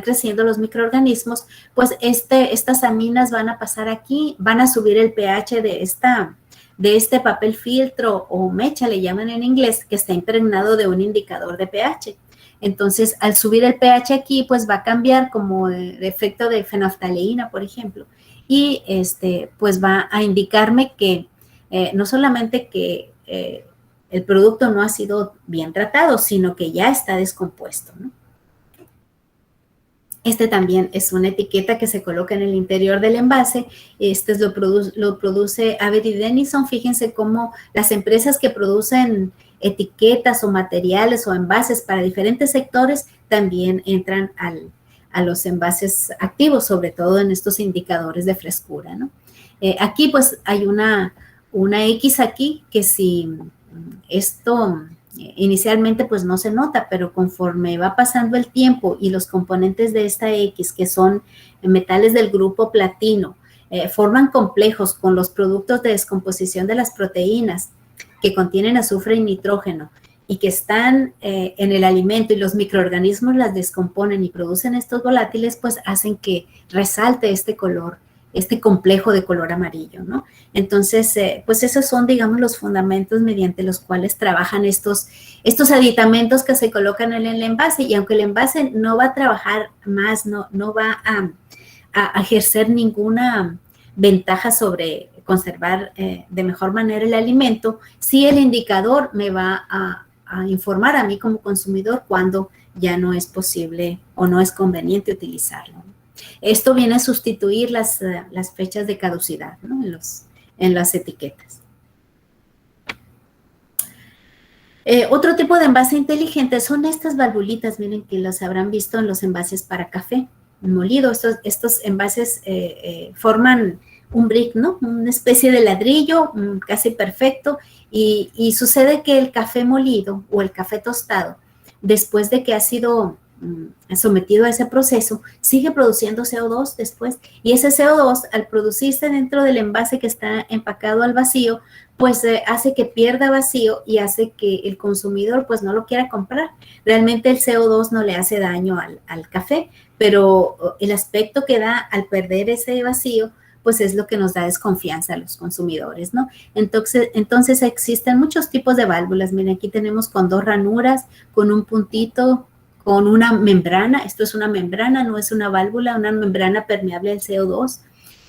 creciendo los microorganismos, pues estas aminas van a pasar aquí, van a subir el pH de este papel filtro o mecha, le llaman en inglés, que está impregnado de un indicador de pH. Entonces, al subir el pH aquí, pues va a cambiar como el efecto de fenolftaleína, por ejemplo, y pues va a indicarme que no solamente que el producto no ha sido bien tratado, sino que ya está descompuesto, ¿no? Este también es una etiqueta que se coloca en el interior del envase. Lo produce Aved y Denison. Fíjense cómo las empresas que producen etiquetas o materiales o envases para diferentes sectores también entran a los envases activos, sobre todo en estos indicadores de frescura, ¿no? Aquí pues hay una X aquí que si esto inicialmente pues no se nota, pero conforme va pasando el tiempo y los componentes de esta X, que son metales del grupo platino, forman complejos con los productos de descomposición de las proteínas que contienen azufre y nitrógeno y que están en el alimento y los microorganismos las descomponen y producen estos volátiles, pues hacen que resalte este color, este complejo de color amarillo, ¿no? Entonces, pues esos son, digamos, los fundamentos mediante los cuales trabajan estos aditamentos que se colocan en el envase, y aunque el envase no va a trabajar más, no va a ejercer ninguna ventaja sobre conservar de mejor manera el alimento, sí el indicador me va a informar a mí como consumidor cuando ya no es posible o no es conveniente utilizarlo. Esto viene a sustituir las fechas de caducidad, ¿no? en las etiquetas. Otro tipo de envase inteligente son estas valvulitas, miren que las habrán visto en los envases para café molido. Estos envases forman un brick, ¿no? Una especie de ladrillo casi perfecto, y sucede que el café molido o el café tostado, después de que ha sido sometido a ese proceso, sigue produciendo CO2 después, y ese CO2 al producirse dentro del envase que está empacado al vacío, pues hace que pierda vacío y hace que el consumidor pues no lo quiera comprar. Realmente el CO2 no le hace daño al café, pero el aspecto que da al perder ese vacío pues es lo que nos da desconfianza a los consumidores, ¿no? Entonces existen muchos tipos de válvulas. Miren, aquí tenemos con 2 ranuras, con un puntito, con una membrana. Esto es una membrana, no es una válvula, una membrana permeable al CO2.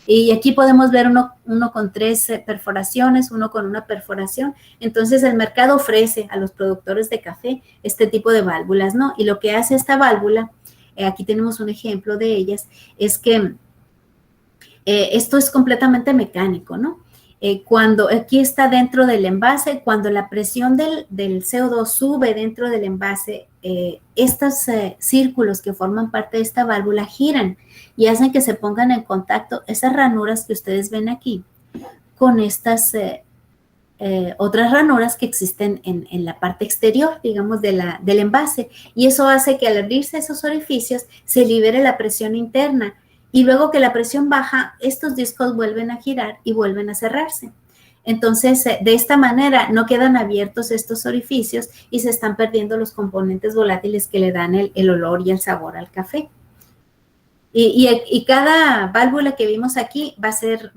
Y aquí podemos ver uno con 3 perforaciones, uno con una perforación. Entonces, el mercado ofrece a los productores de café este tipo de válvulas, ¿no? Y lo que hace esta válvula, aquí tenemos un ejemplo de ellas, es que esto es completamente mecánico, ¿no? Cuando aquí está dentro del envase, cuando la presión del CO2 sube dentro del envase, estos círculos que forman parte de esta válvula giran y hacen que se pongan en contacto esas ranuras que ustedes ven aquí con estas otras ranuras que existen en la parte exterior, digamos, del envase. Y eso hace que al abrirse esos orificios se libere la presión interna. Y luego que la presión baja, estos discos vuelven a girar y vuelven a cerrarse. Entonces, de esta manera no quedan abiertos estos orificios y se están perdiendo los componentes volátiles que le dan el olor y el sabor al café. Y cada válvula que vimos aquí va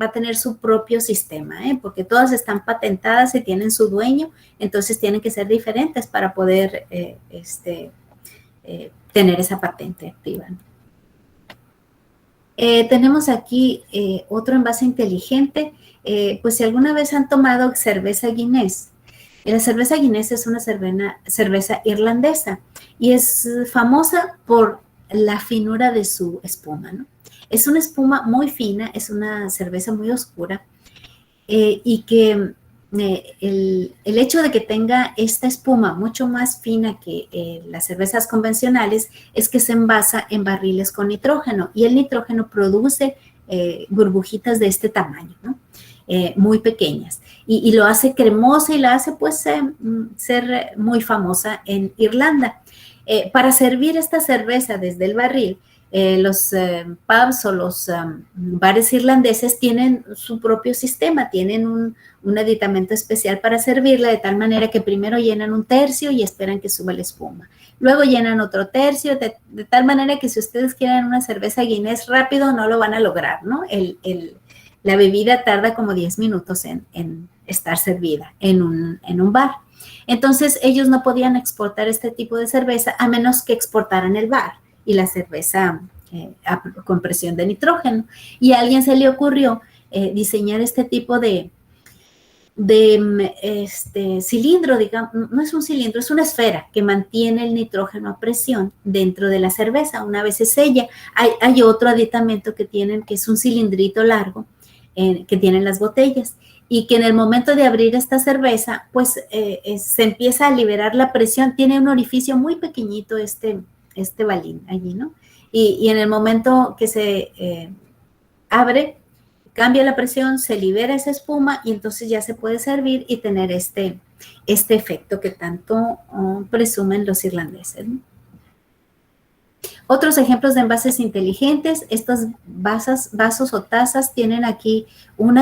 a tener su propio sistema, porque todas están patentadas y tienen su dueño, entonces tienen que ser diferentes para poder tener esa patente activa. Tenemos aquí otro envase inteligente. Pues si alguna vez han tomado cerveza Guinness, la cerveza Guinness es una cerveza irlandesa y es famosa por la finura de su espuma, ¿no? Es una espuma muy fina, es una cerveza muy oscura y que el hecho de que tenga esta espuma mucho más fina que las cervezas convencionales es que se envasa en barriles con nitrógeno y el nitrógeno produce burbujitas de este tamaño, ¿no? Muy pequeñas y lo hace cremosa y la hace pues ser muy famosa en Irlanda. Para servir esta cerveza desde el barril, los pubs o los bares irlandeses tienen su propio sistema, tienen un aditamento especial para servirla de tal manera que primero llenan un tercio y esperan que suba la espuma. Luego llenan otro tercio, de tal manera que si ustedes quieren una cerveza Guinness rápido no lo van a lograr, ¿no? La bebida tarda como 10 minutos en estar servida en un bar. Entonces ellos no podían exportar este tipo de cerveza a menos que exportaran el bar y la cerveza con presión de nitrógeno. Y a alguien se le ocurrió diseñar este tipo de cilindro, digamos, no es un cilindro, es una esfera que mantiene el nitrógeno a presión dentro de la cerveza. Una vez se sella, hay otro aditamento que tienen, que es un cilindrito largo que tienen las botellas y que en el momento de abrir esta cerveza, pues se empieza a liberar la presión. Tiene un orificio muy pequeñito este balín allí, ¿no? Y en el momento que se abre, cambia la presión, se libera esa espuma y entonces ya se puede servir y tener este efecto que tanto presumen los irlandeses, ¿no? Otros ejemplos de envases inteligentes, estos vasos o tazas tienen aquí un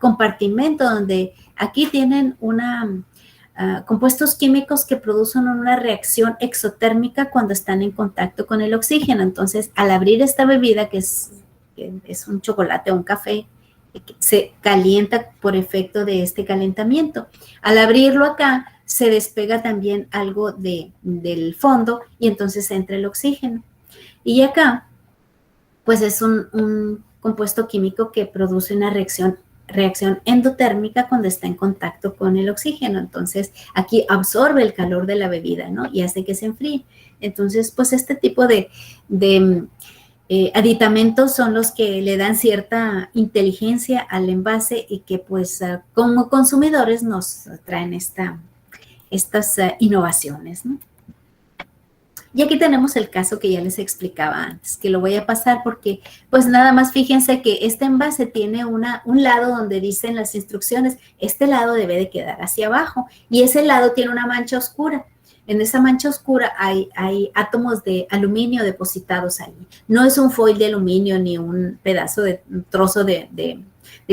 compartimento donde aquí tienen compuestos químicos que producen una reacción exotérmica cuando están en contacto con el oxígeno. Entonces, al abrir esta bebida, que es un chocolate o un café, se calienta por efecto de este calentamiento. Al abrirlo acá, se despega también algo del fondo y entonces entra el oxígeno. Y acá, pues es un compuesto químico que produce una reacción endotérmica cuando está en contacto con el oxígeno. Entonces, aquí absorbe el calor de la bebida, ¿no? Y hace que se enfríe. Entonces, pues este tipo de aditamentos son los que le dan cierta inteligencia al envase y que pues como consumidores nos traen estas innovaciones, ¿no? Y aquí tenemos el caso que ya les explicaba antes, que lo voy a pasar porque pues nada más fíjense que este envase tiene un lado donde dicen las instrucciones, este lado debe de quedar hacia abajo y ese lado tiene una mancha oscura. En esa mancha oscura hay átomos de aluminio depositados ahí. No es un foil de aluminio ni un trozo de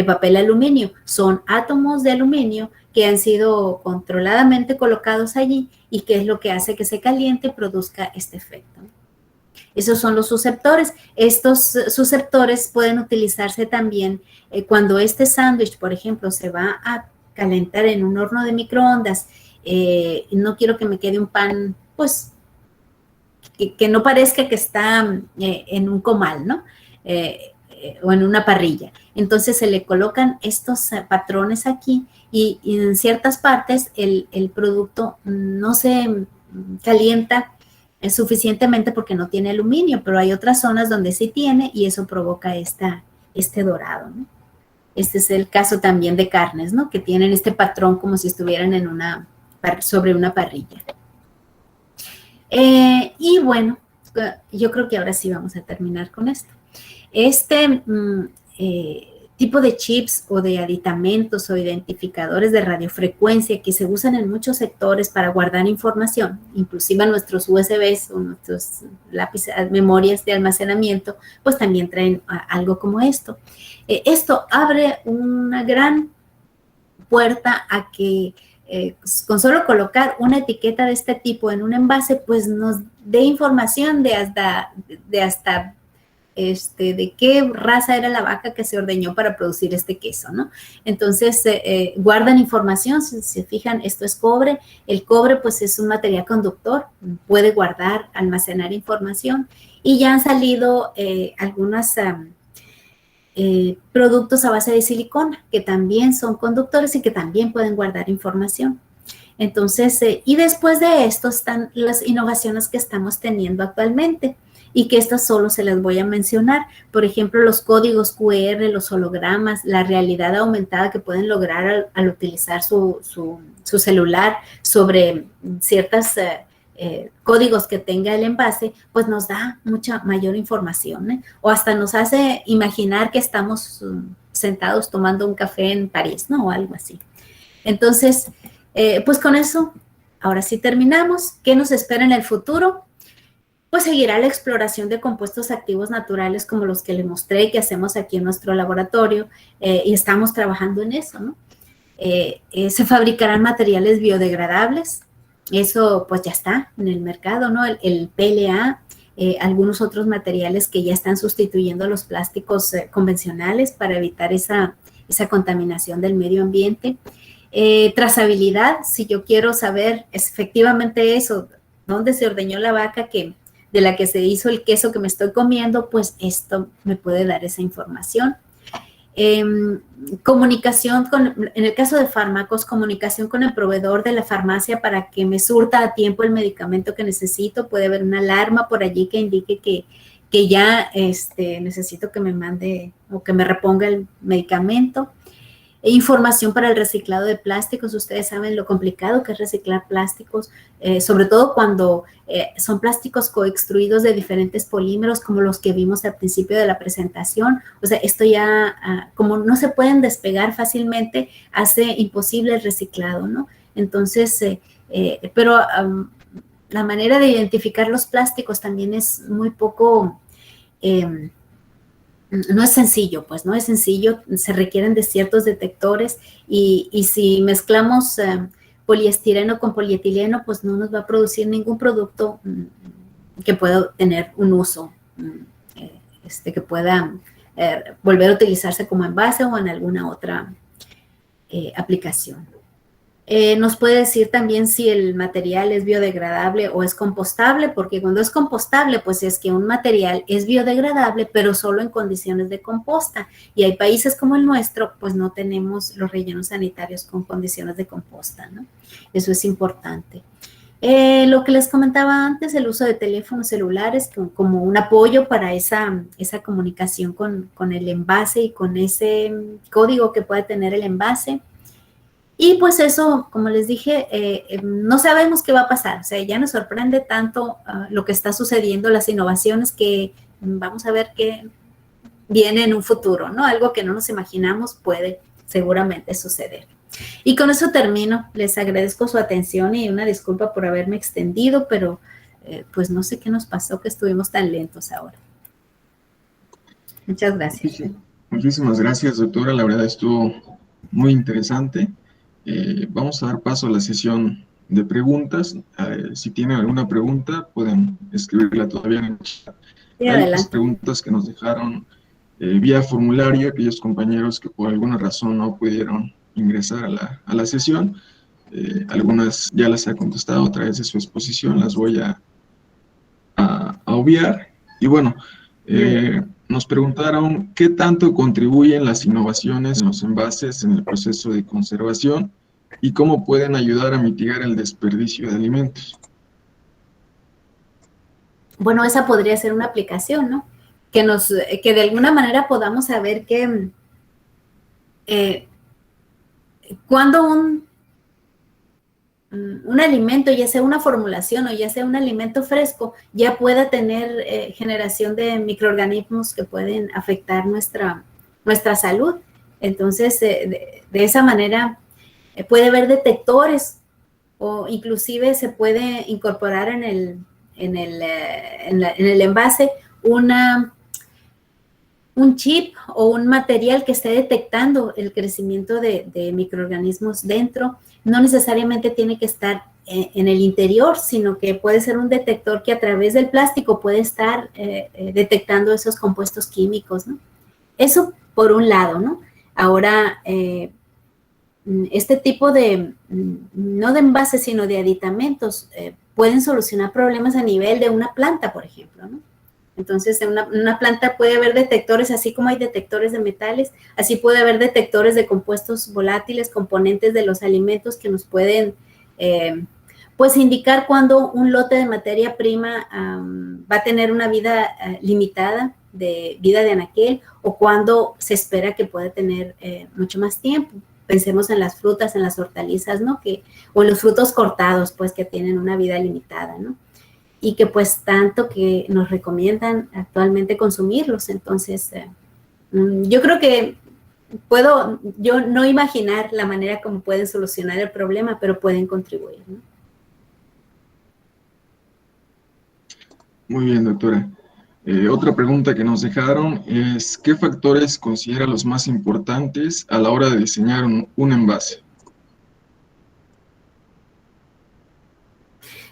papel aluminio. Son átomos de aluminio que han sido controladamente colocados allí y que es lo que hace que se caliente y produzca este efecto. Esos son los susceptores. Estos susceptores pueden utilizarse también cuando este sándwich, por ejemplo, se va a calentar en un horno de microondas. No quiero que me quede un pan, pues, que no parezca que está en un comal, ¿no? O en una parrilla. Entonces se le colocan estos patrones aquí y en ciertas partes el producto no se calienta suficientemente porque no tiene aluminio, pero hay otras zonas donde sí tiene y eso provoca este dorado, ¿no? Este es el caso también de carnes, ¿no? Que tienen este patrón como si estuvieran sobre una parrilla. Y bueno, yo creo que ahora sí vamos a terminar con esto. Este tipo de chips o de aditamentos o identificadores de radiofrecuencia que se usan en muchos sectores para guardar información, inclusive nuestros USBs o nuestros lápices, memorias de almacenamiento, pues también traen algo como esto. Esto abre una gran puerta a que con solo colocar una etiqueta de este tipo en un envase, pues nos dé información de qué raza era la vaca que se ordeñó para producir este queso, ¿no? Entonces, guardan información, si se fijan, esto es cobre. El cobre, pues, es un material conductor, puede guardar, almacenar información. Y ya han salido algunos productos a base de silicona, que también son conductores y que también pueden guardar información. Entonces, y después de esto están las innovaciones que estamos teniendo actualmente. y que estas solo se las voy a mencionar. Por ejemplo, los códigos QR, los hologramas, la realidad aumentada que pueden lograr al utilizar su celular sobre ciertas códigos que tenga el envase, pues nos da mucha mayor información, ¿eh? O hasta nos hace imaginar que estamos sentados tomando un café en París, ¿no? O algo así. Entonces, pues con eso, ahora sí terminamos. ¿Qué nos espera en el futuro? Pues seguirá la exploración de compuestos activos naturales como los que les mostré que hacemos aquí en nuestro laboratorio, y estamos trabajando en eso, ¿no? Se fabricarán materiales biodegradables. Eso pues ya está en el mercado, ¿no? El PLA, algunos otros materiales que ya están sustituyendo a los plásticos convencionales para evitar esa contaminación del medio ambiente. Trazabilidad, si yo quiero saber efectivamente eso, dónde se ordeñó la vaca de la que se hizo el queso que me estoy comiendo, pues esto me puede dar esa información. Comunicación en el caso de fármacos, comunicación con el proveedor de la farmacia para que me surta a tiempo el medicamento que necesito. Puede haber una alarma por allí que indique que ya necesito que me mande o que me reponga el medicamento. Información para el reciclado de plásticos. Ustedes saben lo complicado que es reciclar plásticos, sobre todo cuando son plásticos coextruidos de diferentes polímeros, como los que vimos al principio de la presentación. O sea, esto ya, como no se pueden despegar fácilmente, hace imposible el reciclado, ¿no? Entonces, pero la manera de identificar los plásticos también es muy poco... no es sencillo, pues no es sencillo, se requieren de ciertos detectores y si mezclamos poliestireno con polietileno, pues no nos va a producir ningún producto que pueda tener un uso, que pueda volver a utilizarse como envase o en alguna otra aplicación. Nos puede decir también si el material es biodegradable o es compostable, porque cuando es compostable, pues es que un material es biodegradable, pero solo en condiciones de composta. Y hay países como el nuestro, pues no tenemos los rellenos sanitarios con condiciones de composta, ¿no? Eso es importante. Lo que les comentaba antes, el uso de teléfonos celulares como un apoyo para esa comunicación con el envase y con ese código que puede tener el envase. Y pues eso, como les dije, no sabemos qué va a pasar. O sea, ya nos sorprende tanto lo que está sucediendo, las innovaciones que vamos a ver qué viene en un futuro, ¿no? Algo que no nos imaginamos puede seguramente suceder. Y con eso termino. Les agradezco su atención y una disculpa por haberme extendido, pero pues no sé qué nos pasó que estuvimos tan lentos ahora. Muchas gracias. Muchísimas gracias, doctora. La verdad estuvo muy interesante. Vamos a dar paso a la sesión de preguntas. Si tienen alguna pregunta, pueden escribirla todavía en el chat. Sí, hay las preguntas que nos dejaron vía formulario, aquellos compañeros que por alguna razón no pudieron ingresar a la sesión. Algunas ya las ha contestado a través de su exposición, las voy a obviar. Y bueno, nos preguntaron qué tanto contribuyen las innovaciones en los envases en el proceso de conservación y cómo pueden ayudar a mitigar el desperdicio de alimentos. Bueno, esa podría ser una aplicación, ¿no? Que de alguna manera podamos saber que cuando un alimento, ya sea una formulación o ya sea un alimento fresco, ya pueda tener generación de microorganismos que pueden afectar nuestra salud. Entonces, de esa manera puede haber detectores o inclusive se puede incorporar en el envase un chip o un material que esté detectando el crecimiento de microorganismos dentro. No necesariamente tiene que estar en el interior, sino que puede ser un detector que a través del plástico puede estar detectando esos compuestos químicos, ¿no? Eso por un lado, ¿no? Ahora, este tipo no de envases, sino de aditamentos, pueden solucionar problemas a nivel de una planta, por ejemplo, ¿no? Entonces, en una planta puede haber detectores, así como hay detectores de metales, así puede haber detectores de compuestos volátiles, componentes de los alimentos que nos pueden pues indicar cuándo un lote de materia prima va a tener una vida limitada de vida de anaquel o cuándo se espera que pueda tener mucho más tiempo. Pensemos en las frutas, en las hortalizas, ¿no? O en los frutos cortados, pues que tienen una vida limitada, ¿no? Y que pues tanto que nos recomiendan actualmente consumirlos. Entonces, yo creo que puedo yo no imaginar la manera como pueden solucionar el problema, pero pueden contribuir, ¿no? Muy bien, doctora. Otra pregunta que nos dejaron es, ¿qué factores considera los más importantes a la hora de diseñar un envase?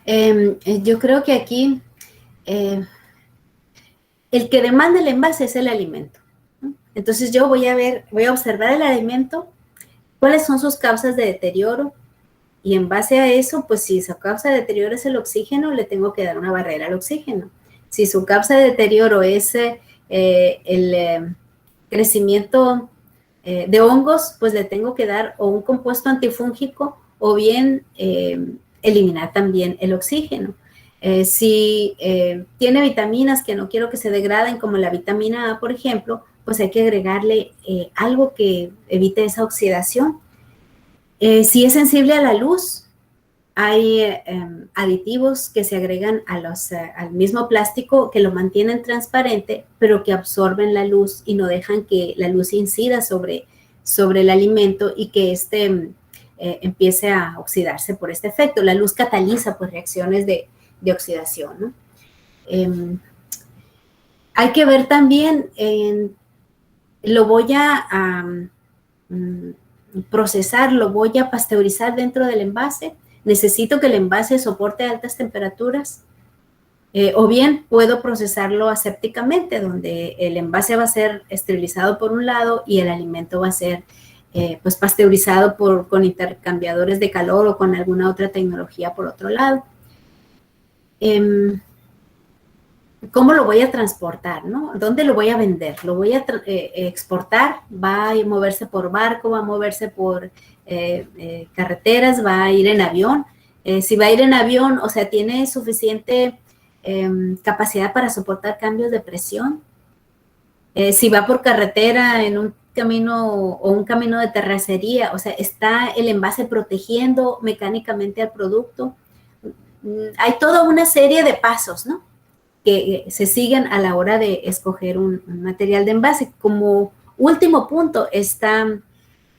Yo creo que aquí el que demanda el envase es el alimento, ¿no? Entonces yo voy a observar el alimento, cuáles son sus causas de deterioro, y en base a eso, pues si su causa de deterioro es el oxígeno, le tengo que dar una barrera al oxígeno. Si su causa de deterioro es el crecimiento de hongos, pues le tengo que dar o un compuesto antifúngico o bien eliminar también el oxígeno. Si tiene vitaminas que no quiero que se degraden, como la vitamina A, por ejemplo, pues hay que agregarle algo que evite esa oxidación. Si es sensible a la luz, hay aditivos que se agregan al mismo plástico que lo mantienen transparente, pero que absorben la luz y no dejan que la luz incida sobre el alimento y que empiece a oxidarse por este efecto. La luz cataliza pues reacciones de oxidación, ¿no? Hay que ver también, lo voy a procesar, lo voy a pasteurizar dentro del envase. Necesito que el envase soporte altas temperaturas, o bien puedo procesarlo asépticamente, donde el envase va a ser esterilizado por un lado y el alimento va a ser pues pasteurizado con intercambiadores de calor o con alguna otra tecnología por otro lado. ¿Cómo lo voy a transportar, no? ¿Dónde lo voy a vender? ¿Lo voy a exportar? ¿Va a moverse por barco? ¿Va a moverse por carreteras? ¿Va a ir en avión? Si va a ir en avión, o sea, ¿tiene suficiente capacidad para soportar cambios de presión? Si va por carretera en un camino o un camino de terracería, o sea, ¿está el envase protegiendo mecánicamente al producto? Hay toda una serie de pasos, ¿no?, que se siguen a la hora de escoger un material de envase. Como último punto está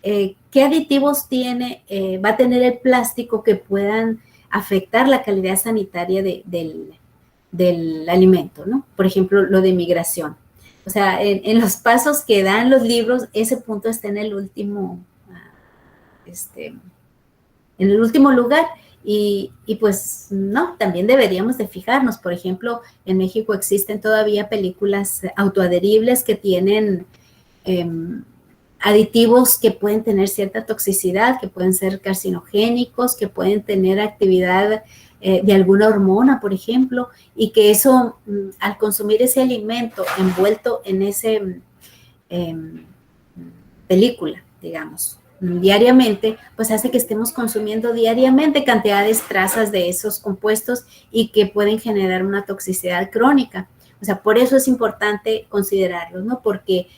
qué aditivos va a tener el plástico que puedan afectar la calidad sanitaria del alimento, ¿no? Por ejemplo, lo de migración. O sea, en los pasos que dan los libros, ese punto está en el último lugar. Y pues no, también deberíamos de fijarnos. Por ejemplo, en México existen todavía películas autoadheribles que tienen aditivos que pueden tener cierta toxicidad, que pueden ser carcinogénicos, que pueden tener actividad de alguna hormona, por ejemplo, y que eso, al consumir ese alimento envuelto en esa película, digamos, diariamente, pues hace que estemos consumiendo diariamente cantidades trazas de esos compuestos y que pueden generar una toxicidad crónica. O sea, por eso es importante considerarlos, ¿no? Porque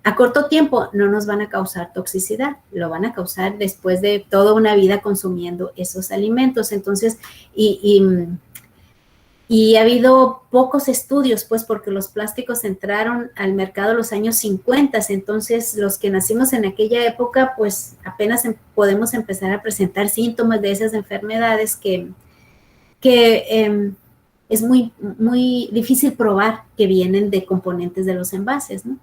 a corto tiempo no nos van a causar toxicidad, lo van a causar después de toda una vida consumiendo esos alimentos. Entonces, y ha habido pocos estudios, pues, porque los plásticos entraron al mercado en los años 50, entonces los que nacimos en aquella época, pues, apenas podemos empezar a presentar síntomas de esas enfermedades que es muy, muy difícil probar que vienen de componentes de los envases, ¿no?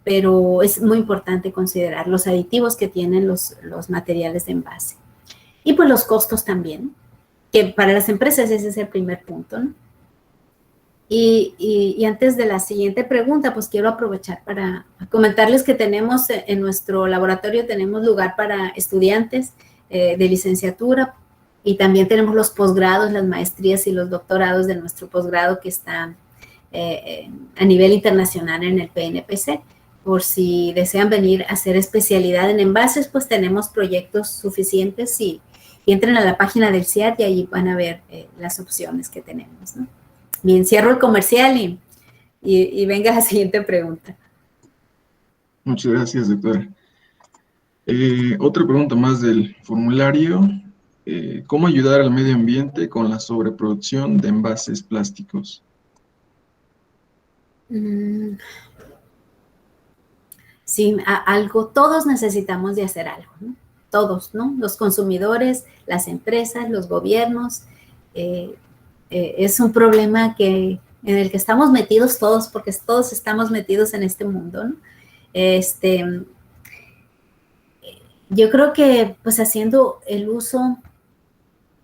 Pero es muy importante considerar los aditivos que tienen los materiales de envase. Y pues los costos también, que para las empresas ese es el primer punto, ¿no? Y antes de la siguiente pregunta, pues quiero aprovechar para comentarles que tenemos en nuestro laboratorio, tenemos lugar para estudiantes de licenciatura y también tenemos los posgrados, las maestrías y los doctorados de nuestro posgrado que están a nivel internacional en el PNPC. Por si desean venir a hacer especialidad en envases, pues tenemos proyectos suficientes y entren a la página del CIAT y ahí van a ver las opciones que tenemos, ¿no? Bien, cierro el comercial y venga la siguiente pregunta. Muchas gracias, doctora. Otra pregunta más del formulario. ¿Cómo ayudar al medio ambiente con la sobreproducción de envases plásticos? Sí, algo, todos necesitamos de hacer algo, ¿no? Todos, ¿no? Los consumidores, las empresas, los gobiernos. Es un problema en el que estamos metidos todos, porque todos estamos metidos en este mundo, ¿no? Yo creo que pues haciendo el uso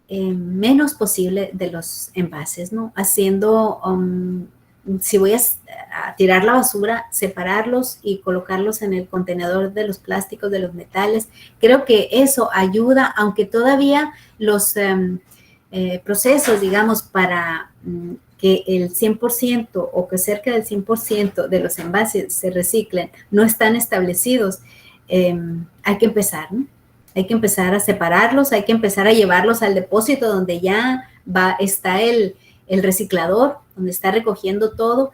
menos posible de los envases, ¿no? Haciendo, si voy a tirar la basura, separarlos y colocarlos en el contenedor de los plásticos, de los metales. Creo que eso ayuda, aunque todavía los procesos, digamos, para que el 100% o que cerca del 100% de los envases se reciclen no están establecidos. Hay que empezar, ¿no? Hay que empezar a separarlos, hay que empezar a llevarlos al depósito donde ya está el reciclador, donde está recogiendo todo.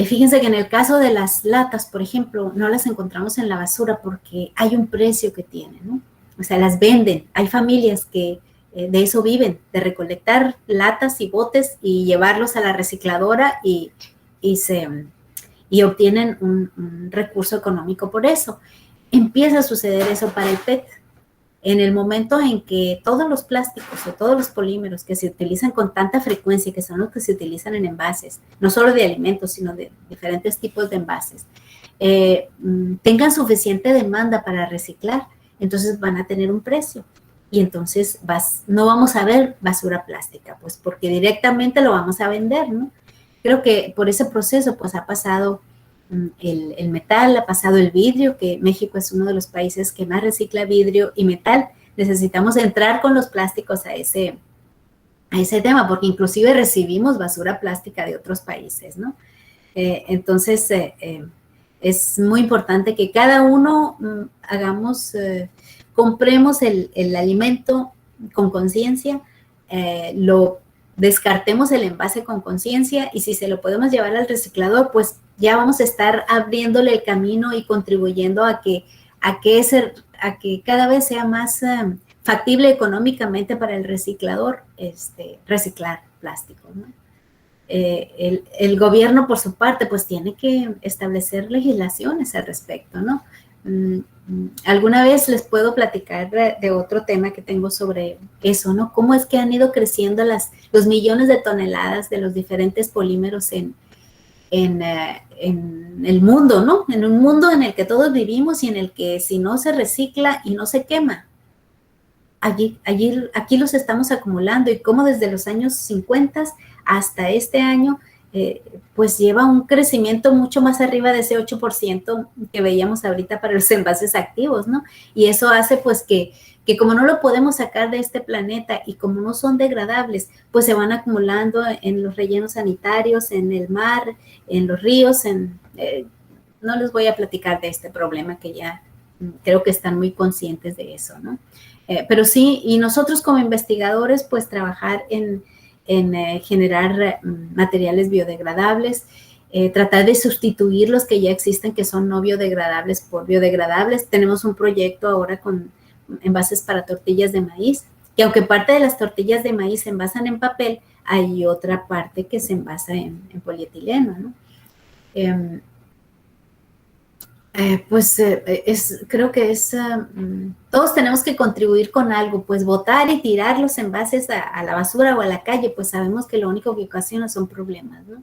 Fíjense que en el caso de las latas, por ejemplo, no las encontramos en la basura porque hay un precio que tienen, ¿no? O sea, las venden. Hay familias que de eso viven, de recolectar latas y botes y llevarlos a la recicladora y obtienen un recurso económico por eso. Empieza a suceder eso para el PET. En el momento en que todos los plásticos o todos los polímeros que se utilizan con tanta frecuencia, que son los que se utilizan en envases, no solo de alimentos, sino de diferentes tipos de envases, tengan suficiente demanda para reciclar, entonces van a tener un precio. Y entonces no vamos a ver basura plástica, pues porque directamente lo vamos a vender, ¿no? Creo que por ese proceso pues ha pasado el metal, ha pasado el vidrio, que México es uno de los países que más recicla vidrio y metal. Necesitamos entrar con los plásticos a ese tema, porque inclusive recibimos basura plástica de otros países, ¿no? Entonces, es muy importante que cada uno compremos el alimento con conciencia, lo descartemos el envase con conciencia y si se lo podemos llevar al reciclador, pues ya vamos a estar abriéndole el camino y contribuyendo a que cada vez sea más factible económicamente para el reciclador reciclar plástico, ¿no? El gobierno, por su parte, pues tiene que establecer legislaciones al respecto, ¿no? Alguna vez les puedo platicar de otro tema que tengo sobre eso, ¿no? Cómo es que han ido creciendo los millones de toneladas de los diferentes polímeros en el mundo, ¿no? En un mundo en el que todos vivimos y en el que si no se recicla y no se quema, aquí los estamos acumulando y cómo desde los años 50 hasta este año pues lleva un crecimiento mucho más arriba de ese 8% que veíamos ahorita para los envases activos, ¿no? Y eso hace pues que como no lo podemos sacar de este planeta y como no son degradables, pues se van acumulando en los rellenos sanitarios, en el mar, en los ríos, no les voy a platicar de este problema que ya creo que están muy conscientes de eso, ¿no? Pero sí, y nosotros como investigadores, pues trabajar en generar materiales biodegradables, tratar de sustituir los que ya existen que son no biodegradables por biodegradables. Tenemos un proyecto ahora con envases para tortillas de maíz, que aunque parte de las tortillas de maíz se envasan en papel, hay otra parte que se envasa en polietileno, ¿no? Creo que todos tenemos que contribuir con algo, pues botar y tirar los envases a la basura o a la calle, pues sabemos que lo único que ocasiona son problemas, ¿no?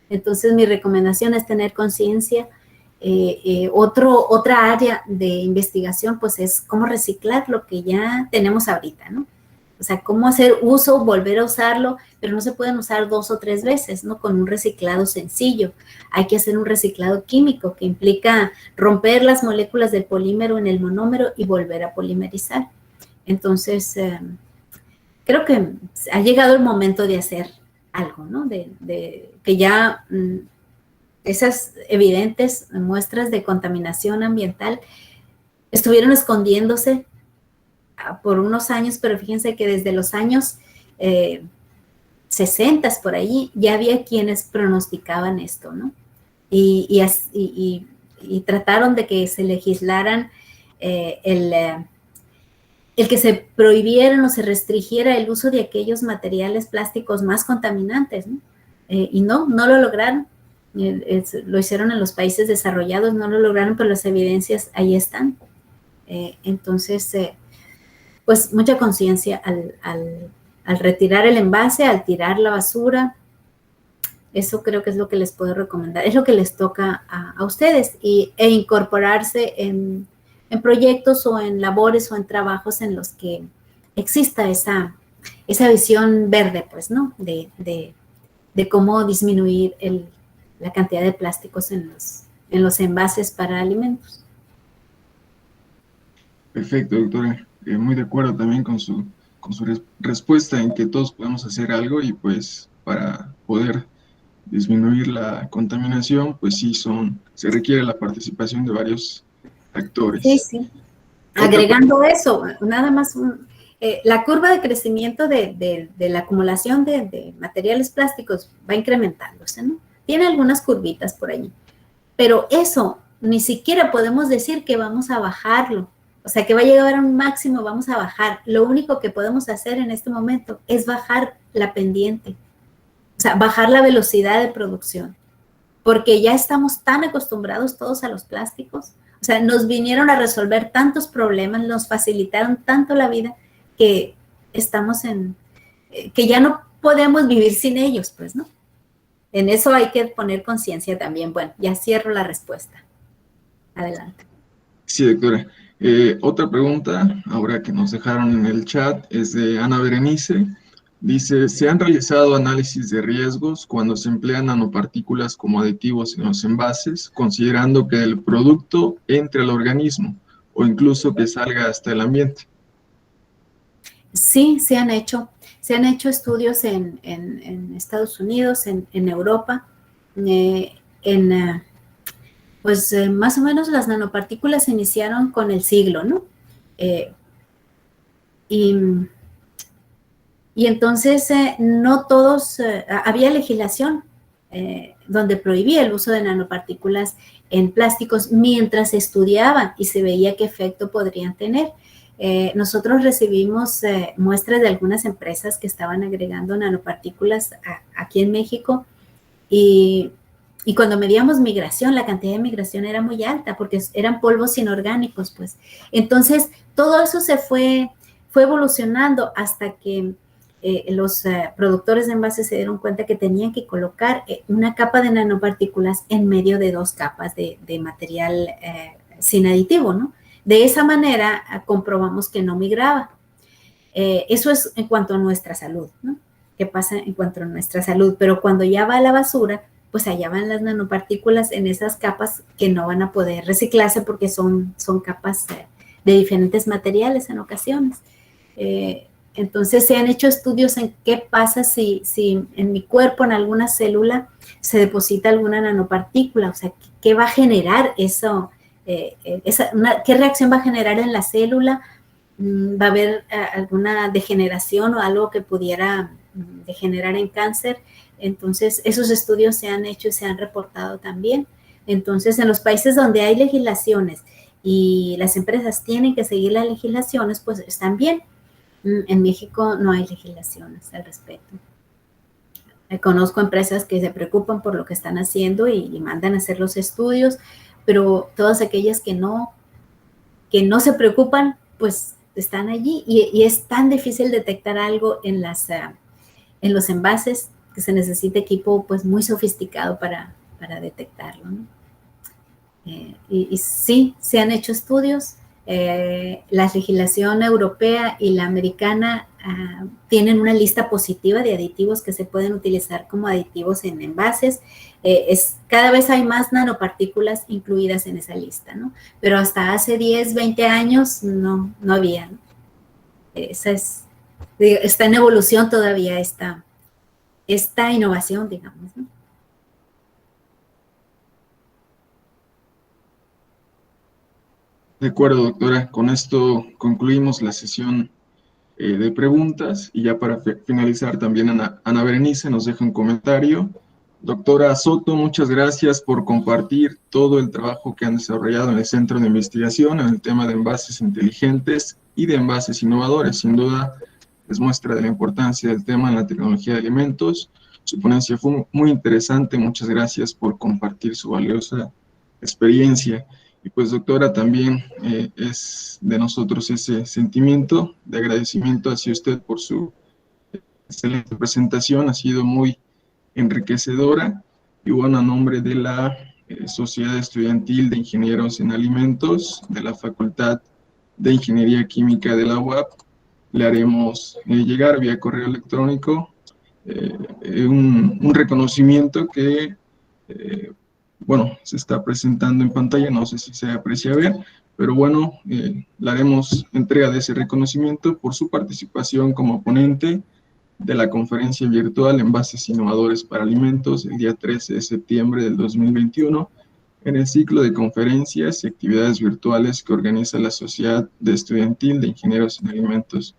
Entonces mi recomendación es tener conciencia. Otra área de investigación pues es cómo reciclar lo que ya tenemos ahorita, ¿no? O sea, cómo hacer uso, volver a usarlo, pero no se pueden usar 2 o 3 veces, ¿no? Con un reciclado sencillo. Hay que hacer un reciclado químico que implica romper las moléculas del polímero en el monómero y volver a polimerizar. Entonces, creo que ha llegado el momento de hacer algo, ¿no? De que ya esas evidentes muestras de contaminación ambiental estuvieron escondiéndose por unos años, pero fíjense que desde los años 60 por ahí ya había quienes pronosticaban esto, ¿no? Y trataron de que se legislaran el que se prohibieran o se restringiera el uso de aquellos materiales plásticos más contaminantes, ¿no? Y no lo lograron. Lo hicieron en los países desarrollados, no lo lograron, pero las evidencias ahí están. Entonces, pues mucha conciencia al retirar el envase, al tirar la basura. Eso creo que es lo que les puedo recomendar, es lo que les toca a ustedes e incorporarse en proyectos o en labores o en trabajos en los que exista esa visión verde, pues, ¿no? De cómo disminuir la cantidad de plásticos en los envases para alimentos. Perfecto, doctora. Muy de acuerdo también con su respuesta en que todos podemos hacer algo y pues para poder disminuir la contaminación, pues sí se requiere la participación de varios actores. Sí, sí. Agregando eso, nada más, la curva de crecimiento de la acumulación de materiales plásticos va incrementándose, ¿no? Tiene algunas curvitas por allí, pero eso ni siquiera podemos decir que vamos a bajarlo, o sea, que va a llegar a un máximo, vamos a bajar. Lo único que podemos hacer en este momento es bajar la pendiente, o sea, bajar la velocidad de producción, porque ya estamos tan acostumbrados todos a los plásticos. O sea, nos vinieron a resolver tantos problemas, nos facilitaron tanto la vida que estamos que ya no podemos vivir sin ellos, pues, ¿no? En eso hay que poner conciencia también. Bueno, ya cierro la respuesta. Adelante. Sí, doctora. Otra pregunta, ahora que nos dejaron en el chat, es de Ana Berenice. Dice, ¿se han realizado análisis de riesgos cuando se emplean nanopartículas como aditivos en los envases, considerando que el producto entre al organismo o incluso que salga hasta el ambiente? Sí, se han hecho estudios en Estados Unidos, en Europa, pues más o menos las nanopartículas se iniciaron con el siglo, ¿no? Y entonces no todos, había legislación donde prohibía el uso de nanopartículas en plásticos mientras se estudiaban y se veía qué efecto podrían tener. Nosotros recibimos muestras de algunas empresas que estaban agregando nanopartículas aquí en México y cuando medíamos migración, la cantidad de migración era muy alta porque eran polvos inorgánicos, pues. Entonces, todo eso se fue evolucionando hasta que los productores de envases se dieron cuenta que tenían que colocar una capa de nanopartículas en medio de dos capas de material sin aditivo, ¿no? De esa manera comprobamos que no migraba. Eso es en cuanto a nuestra salud, ¿no? ¿Qué pasa en cuanto a nuestra salud? Pero cuando ya va a la basura, pues allá van las nanopartículas en esas capas que no van a poder reciclarse porque son capas de diferentes materiales en ocasiones. Entonces se han hecho estudios en qué pasa si en mi cuerpo, en alguna célula, se deposita alguna nanopartícula, o sea, ¿qué va a generar eso? ¿Qué reacción va a generar en la célula? ¿Va a haber alguna degeneración o algo que pudiera degenerar en cáncer? Entonces, esos estudios se han hecho y se han reportado también. Entonces, en los países donde hay legislaciones y las empresas tienen que seguir las legislaciones, pues están bien. En México no hay legislaciones al respecto. Conozco empresas que se preocupan por lo que están haciendo y mandan a hacer los estudios, pero todas aquellas que no se preocupan, pues están allí y es tan difícil detectar algo en los envases que se necesita equipo pues muy sofisticado para detectarlo, ¿no? Y sí, se han hecho estudios. La legislación europea y la americana tienen una lista positiva de aditivos que se pueden utilizar como aditivos en envases. Cada vez hay más nanopartículas incluidas en esa lista, ¿no? Pero hasta hace 10, 20 años no había, ¿no? Está en evolución todavía esta innovación, digamos, ¿no? De acuerdo, doctora. Con esto concluimos la sesión de preguntas y ya para finalizar también Ana Berenice nos deja un comentario. Doctora Soto, muchas gracias por compartir todo el trabajo que han desarrollado en el Centro de Investigación en el tema de envases inteligentes y de envases innovadores. Sin duda, es muestra de la importancia del tema en la tecnología de alimentos. Su ponencia fue muy interesante. Muchas gracias por compartir su valiosa experiencia. Y pues, doctora, también es de nosotros ese sentimiento de agradecimiento hacia usted por su excelente presentación. Ha sido muy enriquecedora. Y bueno, a nombre de la Sociedad Estudiantil de Ingenieros en Alimentos de la Facultad de Ingeniería Química de la UAP, le haremos llegar vía correo electrónico un reconocimiento que, bueno, se está presentando en pantalla, no sé si se aprecia ver, pero bueno, le haremos entrega de ese reconocimiento por su participación como ponente de la conferencia virtual Envases Innovadores para Alimentos el día 13 de septiembre del 2021 en el ciclo de conferencias y actividades virtuales que organiza la Sociedad de Estudiantil de Ingenieros en Alimentos.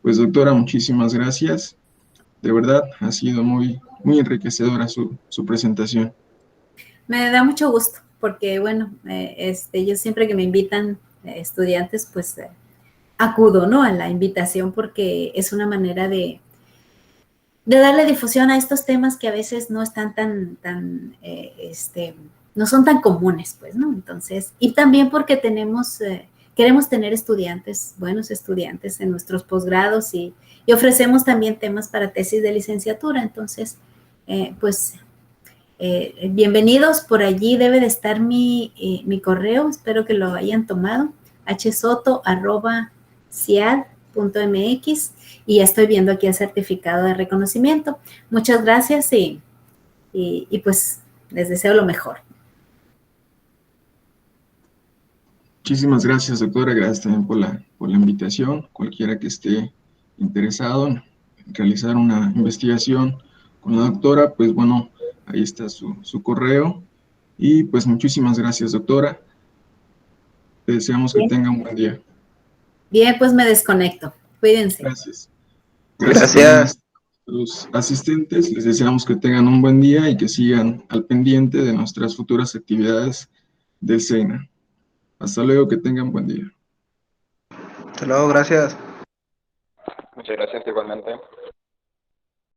Pues doctora, muchísimas gracias. De verdad, ha sido muy, muy enriquecedora su presentación. Me da mucho gusto porque, bueno, yo siempre que me invitan estudiantes, pues acudo, ¿no? A la invitación porque es una manera de darle difusión a estos temas que a veces no están no son tan comunes, pues, ¿no? Entonces, y también porque queremos tener estudiantes, buenos estudiantes en nuestros posgrados y ofrecemos también temas para tesis de licenciatura. Entonces, pues, bienvenidos. Por allí debe de estar mi correo, espero que lo hayan tomado, hsoto@ciad.mx, y ya estoy viendo aquí el certificado de reconocimiento. Muchas gracias y pues les deseo lo mejor. Muchísimas gracias, doctora. Gracias también por la invitación. Cualquiera que esté interesado en realizar una investigación con la doctora, pues bueno, ahí está su correo. Y pues muchísimas gracias, doctora. Te deseamos que tenga un buen día. Bien, pues me desconecto. Cuídense. Gracias. Gracias a los asistentes. Les deseamos que tengan un buen día y que sigan al pendiente de nuestras futuras actividades del SEINA. Hasta luego, que tengan buen día. Hasta luego, gracias. Muchas gracias igualmente.